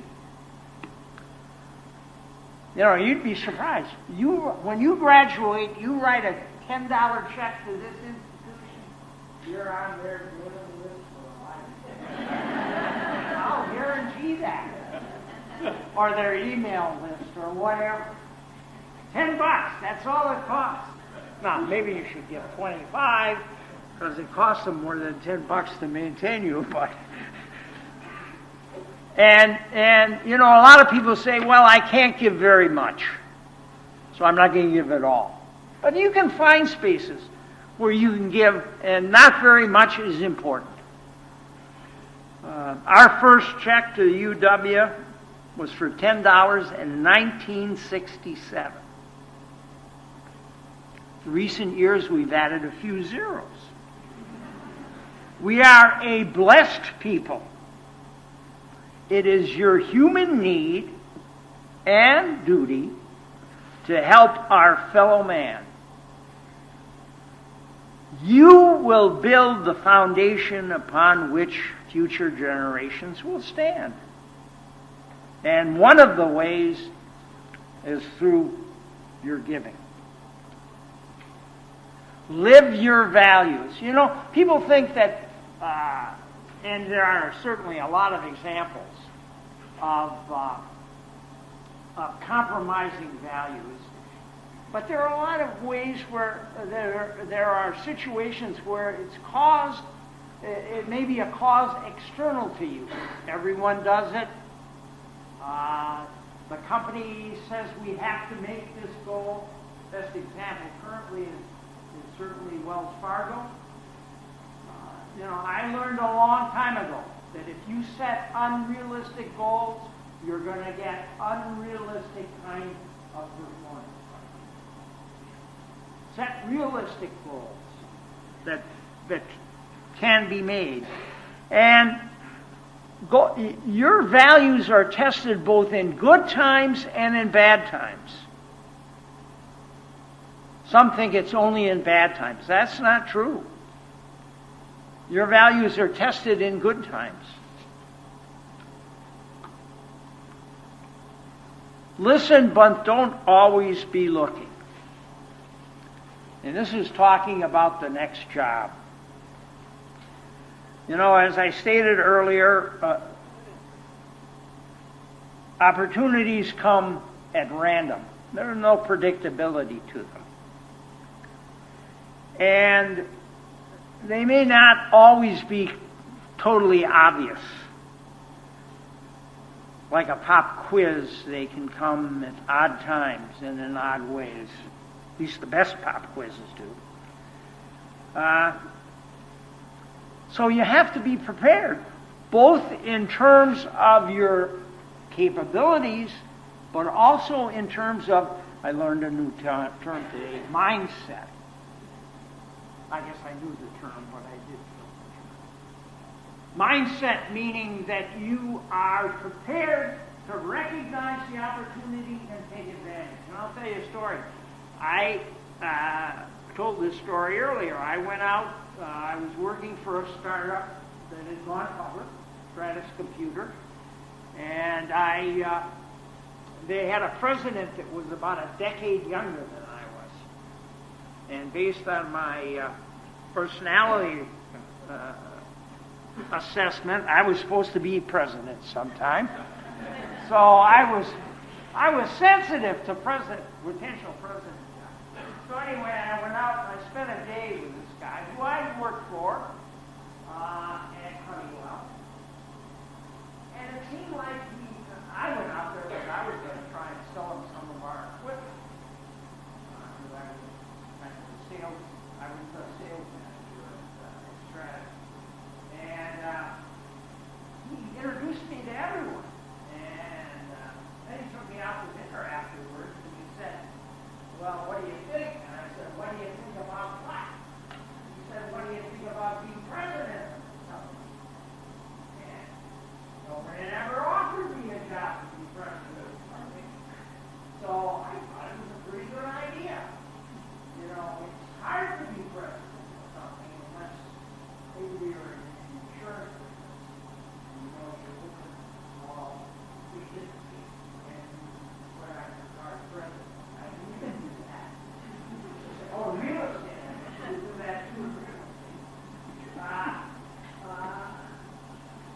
You know, you'd be surprised. When you graduate, you write a $10 check to this institution. You're on their mailing list for life. I'll guarantee that. Or their email list or whatever. $10, that's all it costs. Now, maybe you should give 25 because it costs them more than $10 to maintain you, but... And you know, a lot of people say, well, I can't give very much, so I'm not going to give at all. But you can find spaces where you can give, and not very much is important. Our first check to the UW was for $10 in 1967. In recent years, we've added a few zeros. We are a blessed people. It is your human need and duty to help our fellow man. You will build the foundation upon which future generations will stand. And one of the ways is through your giving. Live your values. You know, people think that and there are certainly a lot of examples of compromising values. But there are a lot of ways where there are situations where it may be a cause external to you. Everyone does it. The company says we have to make this goal. Best example currently is certainly Wells Fargo. You know, I learned a long time ago that if you set unrealistic goals, you're going to get unrealistic kind of performance. Set realistic goals that can be made. And your values are tested both in good times and in bad times. Some think it's only in bad times. That's not true. Your values are tested in good times. Listen, but don't always be looking. And this is talking about the next job. You know, as I stated earlier, opportunities come at random. There's no predictability to them. And they may not always be totally obvious. Like a pop quiz, they can come at odd times and in odd ways. At least the best pop quizzes do. So you have to be prepared, both in terms of your capabilities, but also in terms of, I learned a new term today, mindset. I guess I knew the term, but I didn't. Mindset meaning that you are prepared to recognize the opportunity and take advantage. And I'll tell you a story. I told this story earlier. I went out, I was working for a startup that had gone public, Stratus Computer, and they had a president that was about a decade younger than I was. And based on my personality assessment, I was supposed to be president sometime. So I was sensitive to potential president. So anyway, I went out and I spent a day with this guy who I worked for at Honeywell. And it seemed like I went out there because I was going to try and sell him some of our equipment. I was a sales manager at Stratus. And he introduced me to everyone. And then he took me out to dinner afterwards and he said, well, what do you think? And I said, what do you think about what? He said, what do you think about being president of the company? And nobody ever offered me a job to be president of the company. So I thought it was a pretty good idea. You know, it's hard to be president of something unless maybe you're in the insurance business. You know, you're looking at all efficiency and what I regard president. I mean, you can do that. Oh, real estate. You do that too.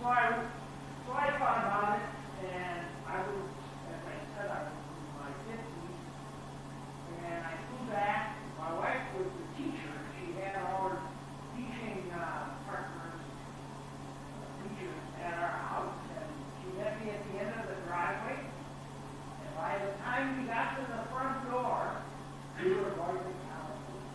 So I thought about it, and I was, as I said, I was in my 50s, and I flew back. My wife was the teacher. She had all her teaching partners, teachers at our house, and she met me at the end of the driveway. And by the time we got to the front door, we were going to California.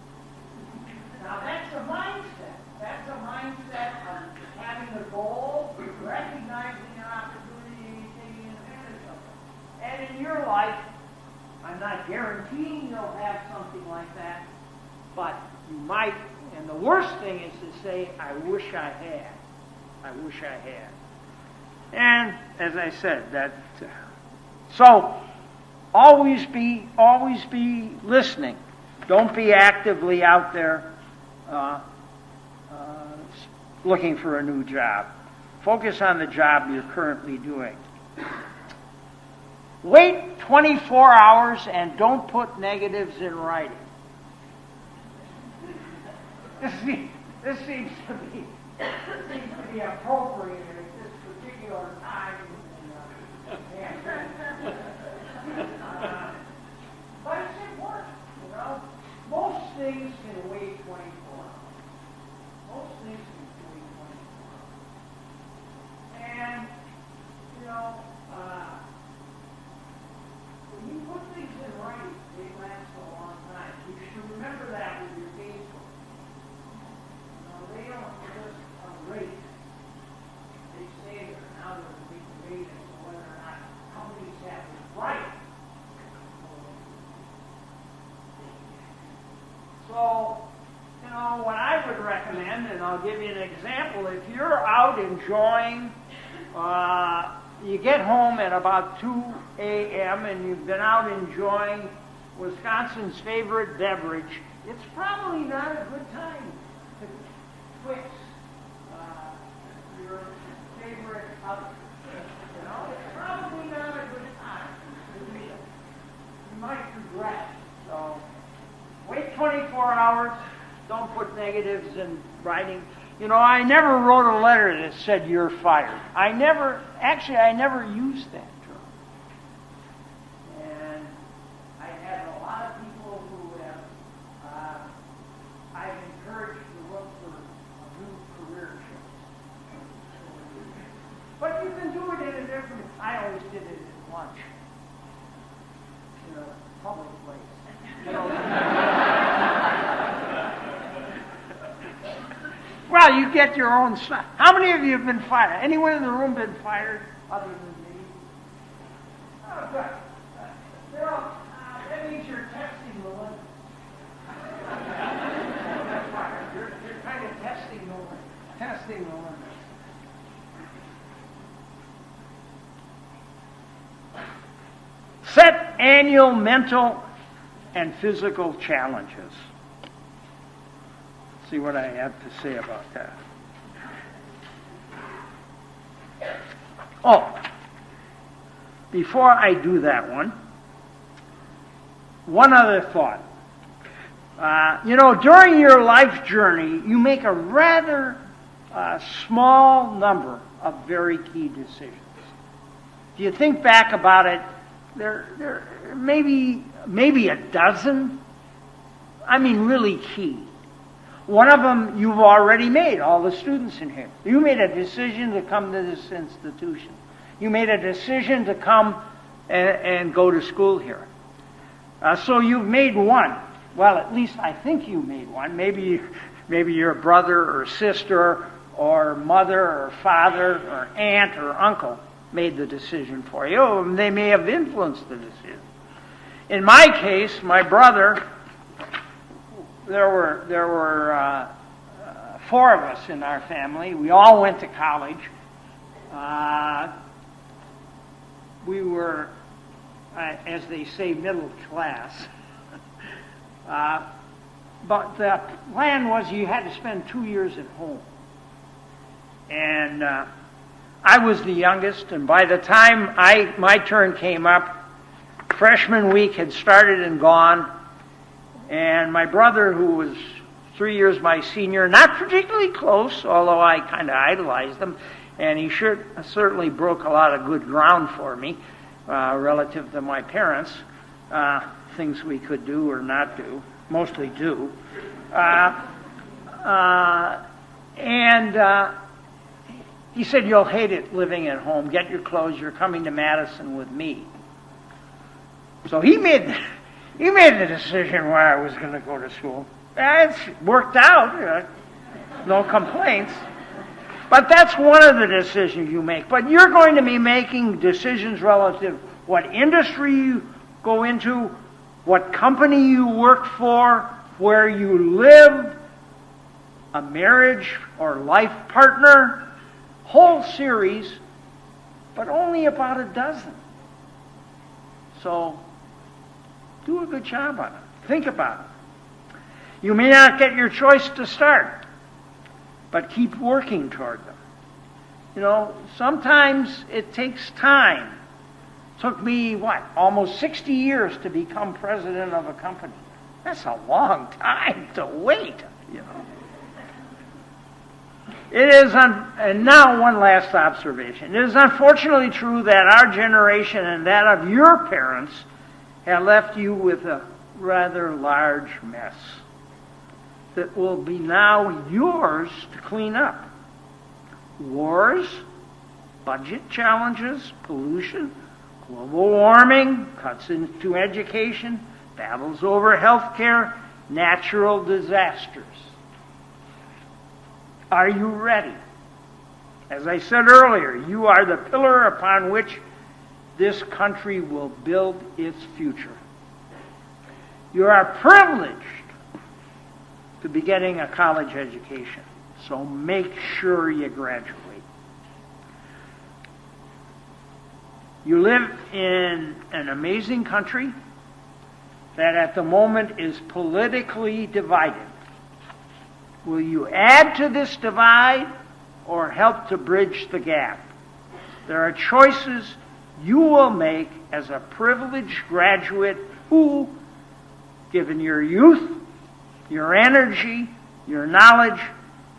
Now that's a mindset. That's a mindset of having a goal, recognizing an opportunity, and taking advantage of it. And in your life, I'm not guaranteeing you'll have something like that, but you might. And the worst thing is to say, I wish I had. I wish I had. And as I said, so always be listening. Don't be actively out there looking for a new job. Focus on the job you're currently doing. Wait 24 hours and don't put negatives in writing. This seems to be appropriate at this particular time. But it's important, you know. Most things can wait 24 hours. Most things can wait 24 hours. And, you know, when you put things in writing, they last a long time. You should remember that with your Facebook. You know, they don't just rate. They say that now they're being rated as to whether or not companies have it right. So, you know, what I would recommend, and I'll give you an example, if you're out enjoying, you get home at about 2 a.m. and you've been out enjoying Wisconsin's favorite beverage, it's probably not a good time to fix your favorite oven. You know, it's probably not a good time. You might regret it. So, wait 24 hours. Don't put negatives in writing. You know, I never wrote a letter that said you're fired. I never used that term. And I have a lot of people who have, I've encouraged to look for a new career change. But you can do it in a different, I always did it at lunch. You know, public place. You know, well, you get your own stuff. How many of you have been fired? Anyone in the room been fired other than me? Oh, good. That means you're testing the limit. You're kind of testing the limit. Testing the limit. Set annual mental and physical challenges. See what I have to say about that. Oh, before I do that one other thought. During your life journey, you make a rather small number of very key decisions. If you think back about it, there maybe a dozen. I mean, really key. One of them you've already made, all the students in here. You made a decision to come to this institution. You made a decision to come and go to school here. So you've made one. Well, at least I think you made one. Maybe your brother or sister or mother or father or aunt or uncle made the decision for you. And they may have influenced the decision. In my case, my brother, there were 4 of us in our family. We all went to college. We were, as they say, middle class. But the plan was you had to spend 2 years at home. And I was the youngest, and by the time my turn came up, freshman week had started and gone, and my brother, who was 3 years my senior, not particularly close, although I kind of idolized him, and he certainly broke a lot of good ground for me relative to my parents, things we could do or not do, mostly do. He said, "You'll hate it living at home. Get your clothes. You're coming to Madison with me." So he made the decision where I was going to go to school. It's worked out. No complaints. But that's one of the decisions you make. But you're going to be making decisions relative what industry you go into, what company you work for, where you live, a marriage or life partner, whole series, but only about a dozen. So do a good job on it. Think about it. You may not get your choice to start, but keep working toward them. Sometimes it takes time. It took me, almost 60 years to become president of a company. That's a long time to wait, It is, and now one last observation. It is unfortunately true that our generation and that of your parents have left you with a rather large mess that will be now yours to clean up. Wars, budget challenges, pollution, global warming, cuts into education, battles over health care, natural disasters. Are you ready? As I said earlier, you are the pillar upon which this country will build its future. You are privileged to be getting a college education, so make sure you graduate. You live in an amazing country that at the moment is politically divided. Will you add to this divide or help to bridge the gap? There are choices you will make as a privileged graduate who, given your youth, your energy, your knowledge,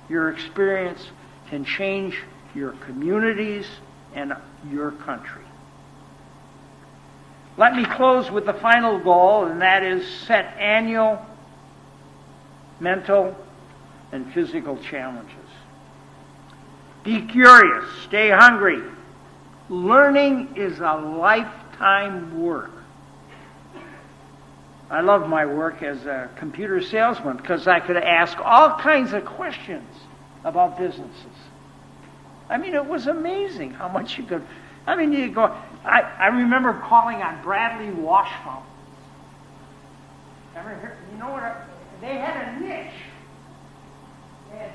your experience, can change your communities and your country. Let me close with the final goal, and that is set annual mental and physical challenges. Be curious, stay hungry. Learning is a lifetime work. I love my work as a computer salesman because I could ask all kinds of questions about businesses. It was amazing how much you could. You go. I remember calling on Bradley wash fountains. They had a niche. They had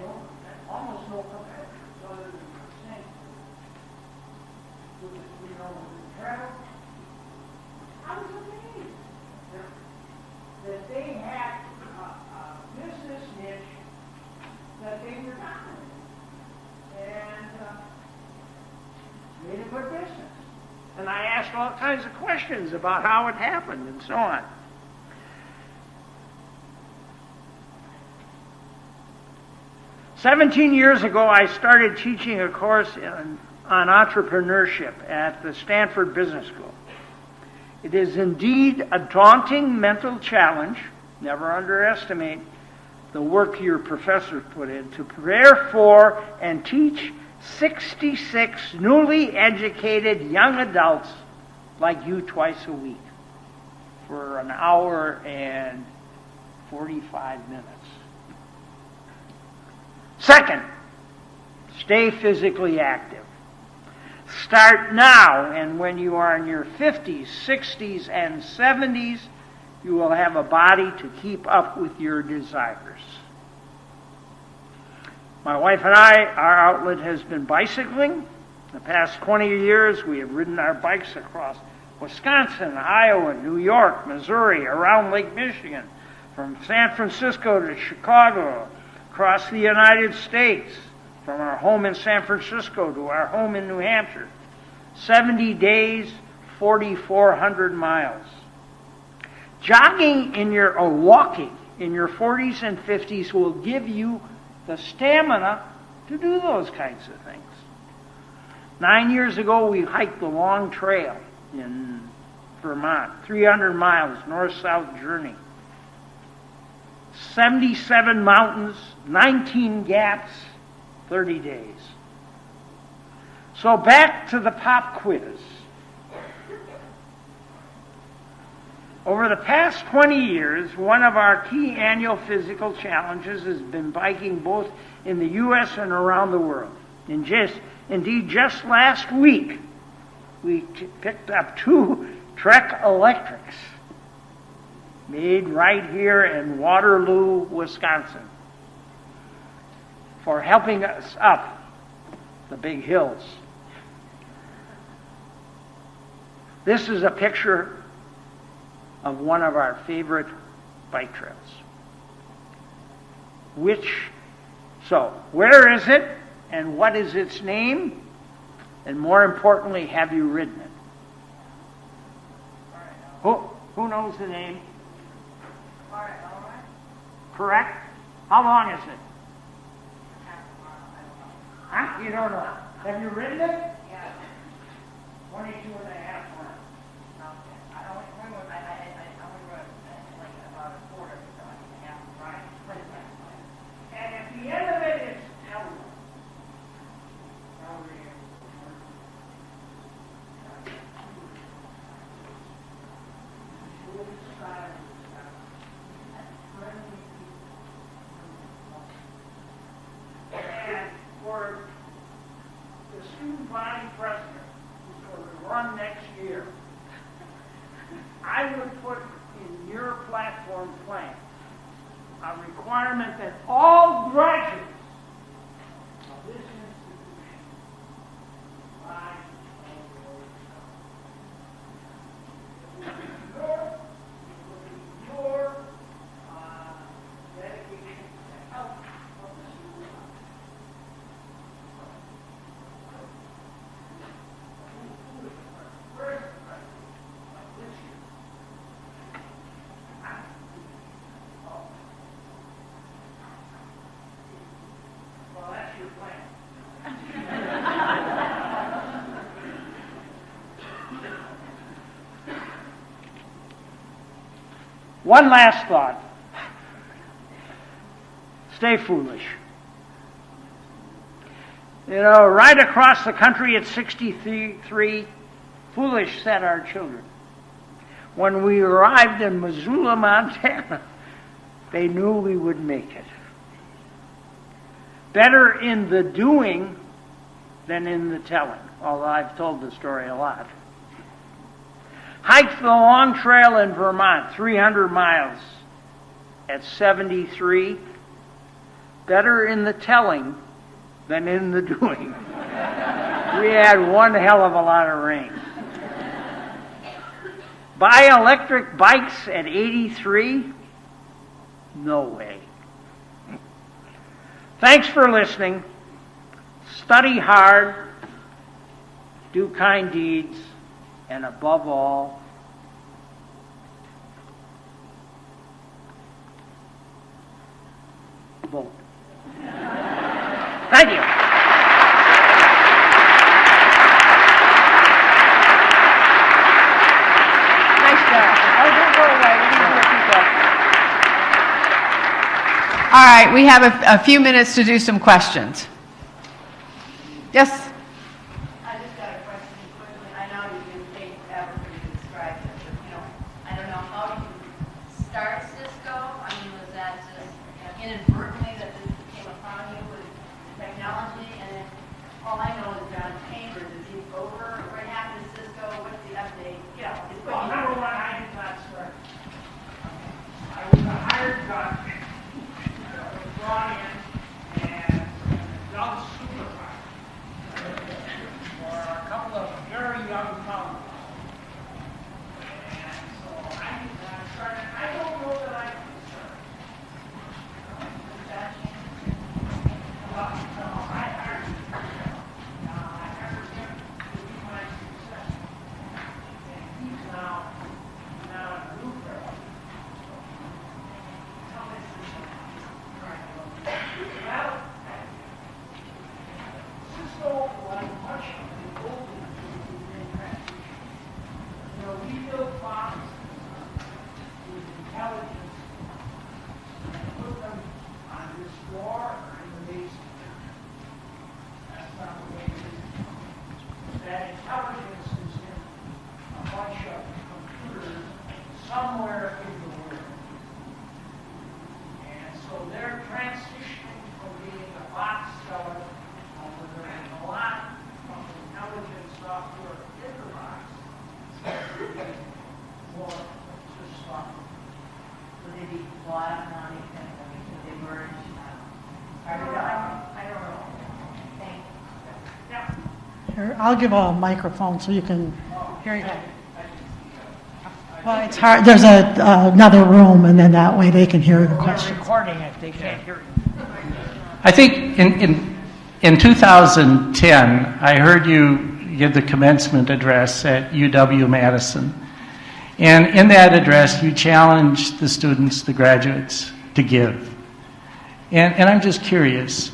almost no competitors other than percent. With the travel. I was amazed that they had a business niche that they were dominating. And made a good their business. And I asked all kinds of questions about how it happened and so on. "17 years ago, I started teaching a course on entrepreneurship at the Stanford Business School. It is indeed a daunting mental challenge. Never underestimate the work your professors put in to prepare for and teach 66 newly educated young adults like you twice a week for an hour and 45 minutes. Second, stay physically active. Start now, and when you are in your 50s, 60s, and 70s, you will have a body to keep up with your desires. My wife and I, our outlet has been bicycling. The past 20 years, we have ridden our bikes across Wisconsin, Iowa, New York, Missouri, around Lake Michigan, from San Francisco to Chicago, across the United States, from our home in San Francisco to our home in New Hampshire. 70 days, 4,400 miles. Jogging or walking in your 40s and 50s will give you the stamina to do those kinds of things. 9 years ago, we hiked the Long Trail in Vermont, 300 miles, north-south journey. 77 mountains, 19 gaps, 30 days. So back to the pop quiz. Over the past 20 years, one of our key annual physical challenges has been biking both in the U.S. and around the world. Indeed, just last week, we picked up 2 Trek Electrics made right here in Waterloo, Wisconsin, for helping us up the big hills. This is a picture of one of our favorite bike trails. Where is it, and what is its name? And more importantly, have you ridden it? Who knows the name? Correct? How long is it? Huh? You don't know. Have you ridden it? Yeah. 22 and a half miles. Okay. I only rode like about a quarter, so I have to ride. And at the end of it, it's Elwood. And for the student body president who's going to run next year, I would put in your platform plan a requirement that all graduates of this institution ride your dedication to help of the student body. Where's the president of this year? Well, that's your plan. One last thought. Stay foolish. You know, right across the country at 63, foolish said our children. When we arrived in Missoula, Montana, they knew we would make it. Better in the doing than in the telling, although I've told the story a lot. Hiked the Long Trail in Vermont, 300 miles at 73. Better in the telling than in the doing. We had one hell of a lot of rain. Buy electric bikes at 83? No way. Thanks for listening. Study hard do kind deeds, and above all, vote. Thank you. Nice job. Oh, don't go away. We're going to repeat that. All right, we have a few minutes to do some questions. Yes? I just got a question quickly. I know you didn't take ever for you to describe it, but I don't know, how did you start Cisco? I mean, was that just inadvertently that this came upon you with technology? And then all I know is John Chambers, is he over? What happened to Cisco? What's the update? Well, number one, I did not start. I was a hired gun that was brought in and adult supervisor for a couple of very young founders. And so I did not start. I don't know that I can start. Well, no, I hired him. I hired him to be my successor. And he's now a new fellow. Well, Cisco, like much of the old we built boxes with intelligence and put them on this floor or in the basement. That's not the way it is. That intelligence is in a bunch of computers somewhere in the world. And so they're transitioning from being a box seller, where there is a lot of intelligent software in the box, more just software. Would they be bought on anything? I mean, could they merge? I don't know. Thank you. Yeah. Here, I'll give a microphone so you can hear you. Well, it's hard. There's another room, and then that way they can hear the They're questions. recording it, they can't hear it. I think in 2010, I heard you give the commencement address at UW-Madison. And in that address, you challenged the students, the graduates, to give. And I'm just curious,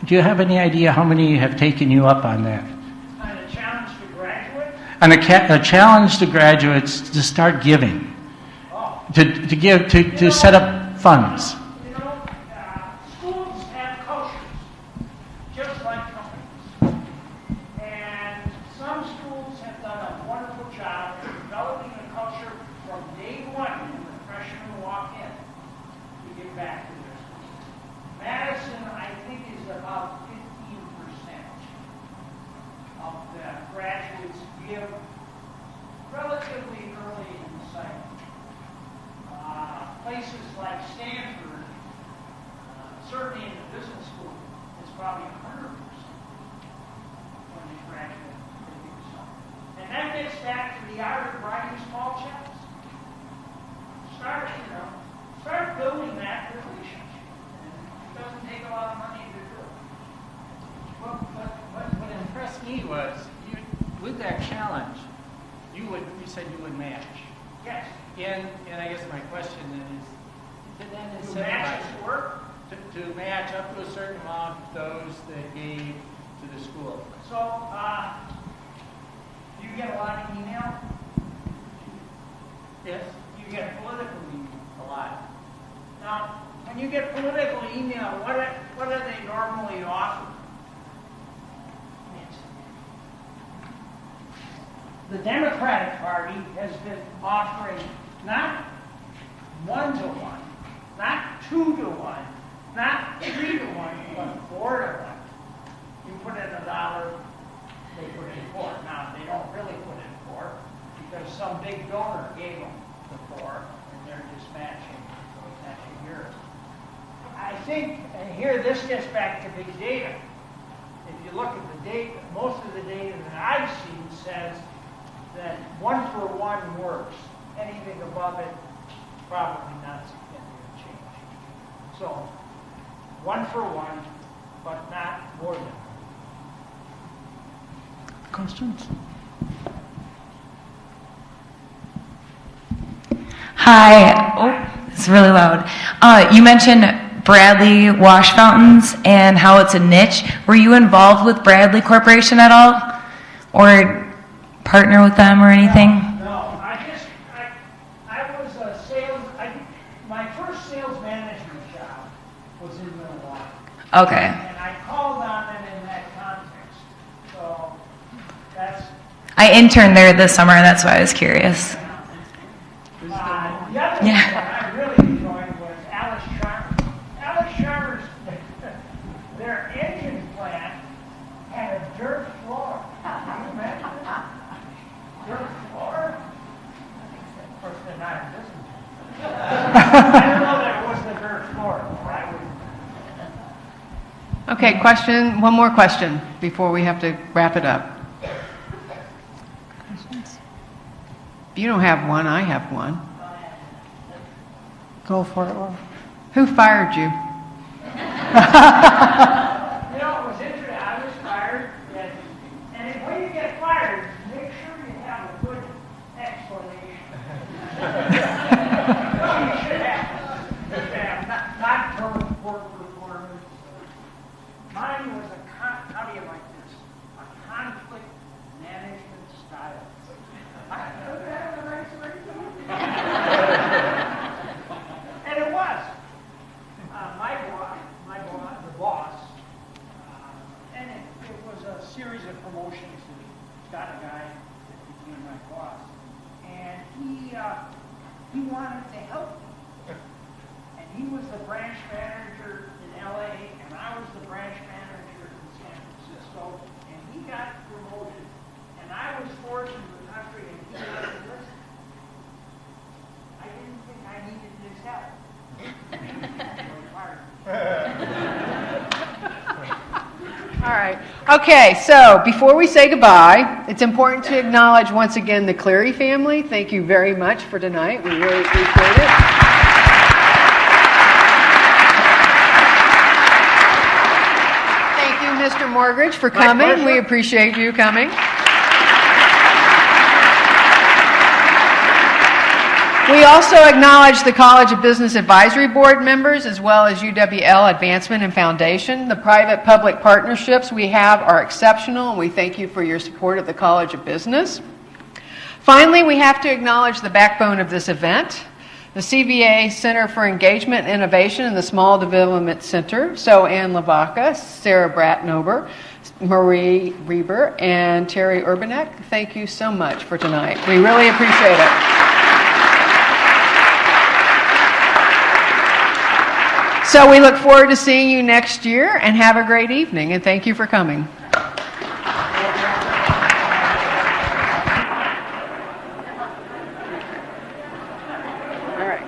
do you have any idea how many have taken you up on that? On a challenge to graduates? On a challenge to graduates to start giving, to give, to set up funds. Schools have cultures, just like companies. And some schools have done a wonderful job of developing a culture from day one when the freshmen walk in to give back to their schools. Madison, I think, is about 15% of the graduates give relatively early in the cycle. Places like Stanford, certainly in the business school, it's probably 100% when they graduate. They do so. And that gets back to the art of writing small checks. Start building that relationship. And it doesn't take a lot of money to do it. What impressed me was, with that challenge, you said you would match. Yes. And I guess my question then is, to then To match incentivize its work. to match up to a certain amount those that gave to the school. So, you get a lot of email? Yes. You get political email. A lot. Now, when you get political email, what do they normally offer? The Democratic Party has been offering not 1-to-1, not 2-to-1, not 3-to-1, but 4-to-1. You put in $1, they put in 4. Now, they don't really put in 4 because some big donor gave them the 4, and they're just matching yours. I think, and here this gets back to big data. If you look at the data, most of the data that I've seen says that 1-for-1 works. Anything above it, probably not significant change. So, 1-for-1, but not more than. Questions? Hi. Oh, it's really loud. You mentioned Bradley wash fountains and how it's a niche. Were you involved with Bradley Corporation at all? Or partner with them or anything? No, I was a my first sales management job was in Milwaukee. Okay. And I called on them in that context. So that's... I interned there this summer, that's why I was curious. The other thing that I really enjoyed was Alice Charmer. Alice Charmer's, their engine plant had a dirt floor. Can you imagine that? Dirt floor? Of course, they're not in business. I don't know that it was the dirt floor. I would... Okay, question, one more question before we have to wrap it up. If you don't have one, I have one. Go for it, Laura. Who fired you? You know, it was interesting. I was fired, and when you get fired, make sure you have a good explanation. You should have. Not poor performance. Mine was how do you like this? A conflict management style. Doesn't that have a nice ring to it? And it was. The boss, and it was a series of promotions and got a guy that became my boss. And he wanted to help me. And he was the branch manager in LA, and I was the branch manager in San Francisco, and he got promoted. And I was forced into the country, and he said, listen, I didn't think I needed his help. All right. Okay, so before we say goodbye, it's important to acknowledge once again the Cleary family. Thank you very much for tonight. We really appreciate it. Thank you, Mr. Morgridge, for coming. We appreciate you coming. We also acknowledge the College of Business Advisory Board members as well as UWL Advancement and Foundation. The private-public partnerships we have are exceptional, and we thank you for your support of the College of Business. Finally, we have to acknowledge the backbone of this event, the CVA Center for Engagement and Innovation and the Small Development Center. So Ann Lavaca, Sarah Bratnober, Marie Reber, and Terry Urbanek, thank you so much for tonight. We really appreciate it. So we look forward to seeing you next year, and have a great evening, and thank you for coming. All right.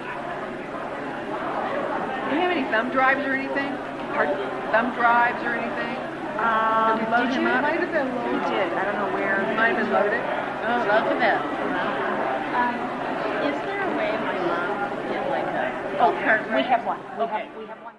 Do you have any thumb drives or anything? Pardon? Thumb drives or anything? Did we load him up? Might have been loaded. We did. I don't know where. It might have been loaded. Oh, look at that. Is there a way my mom can get like a... Oh, we have one. Okay. We have one.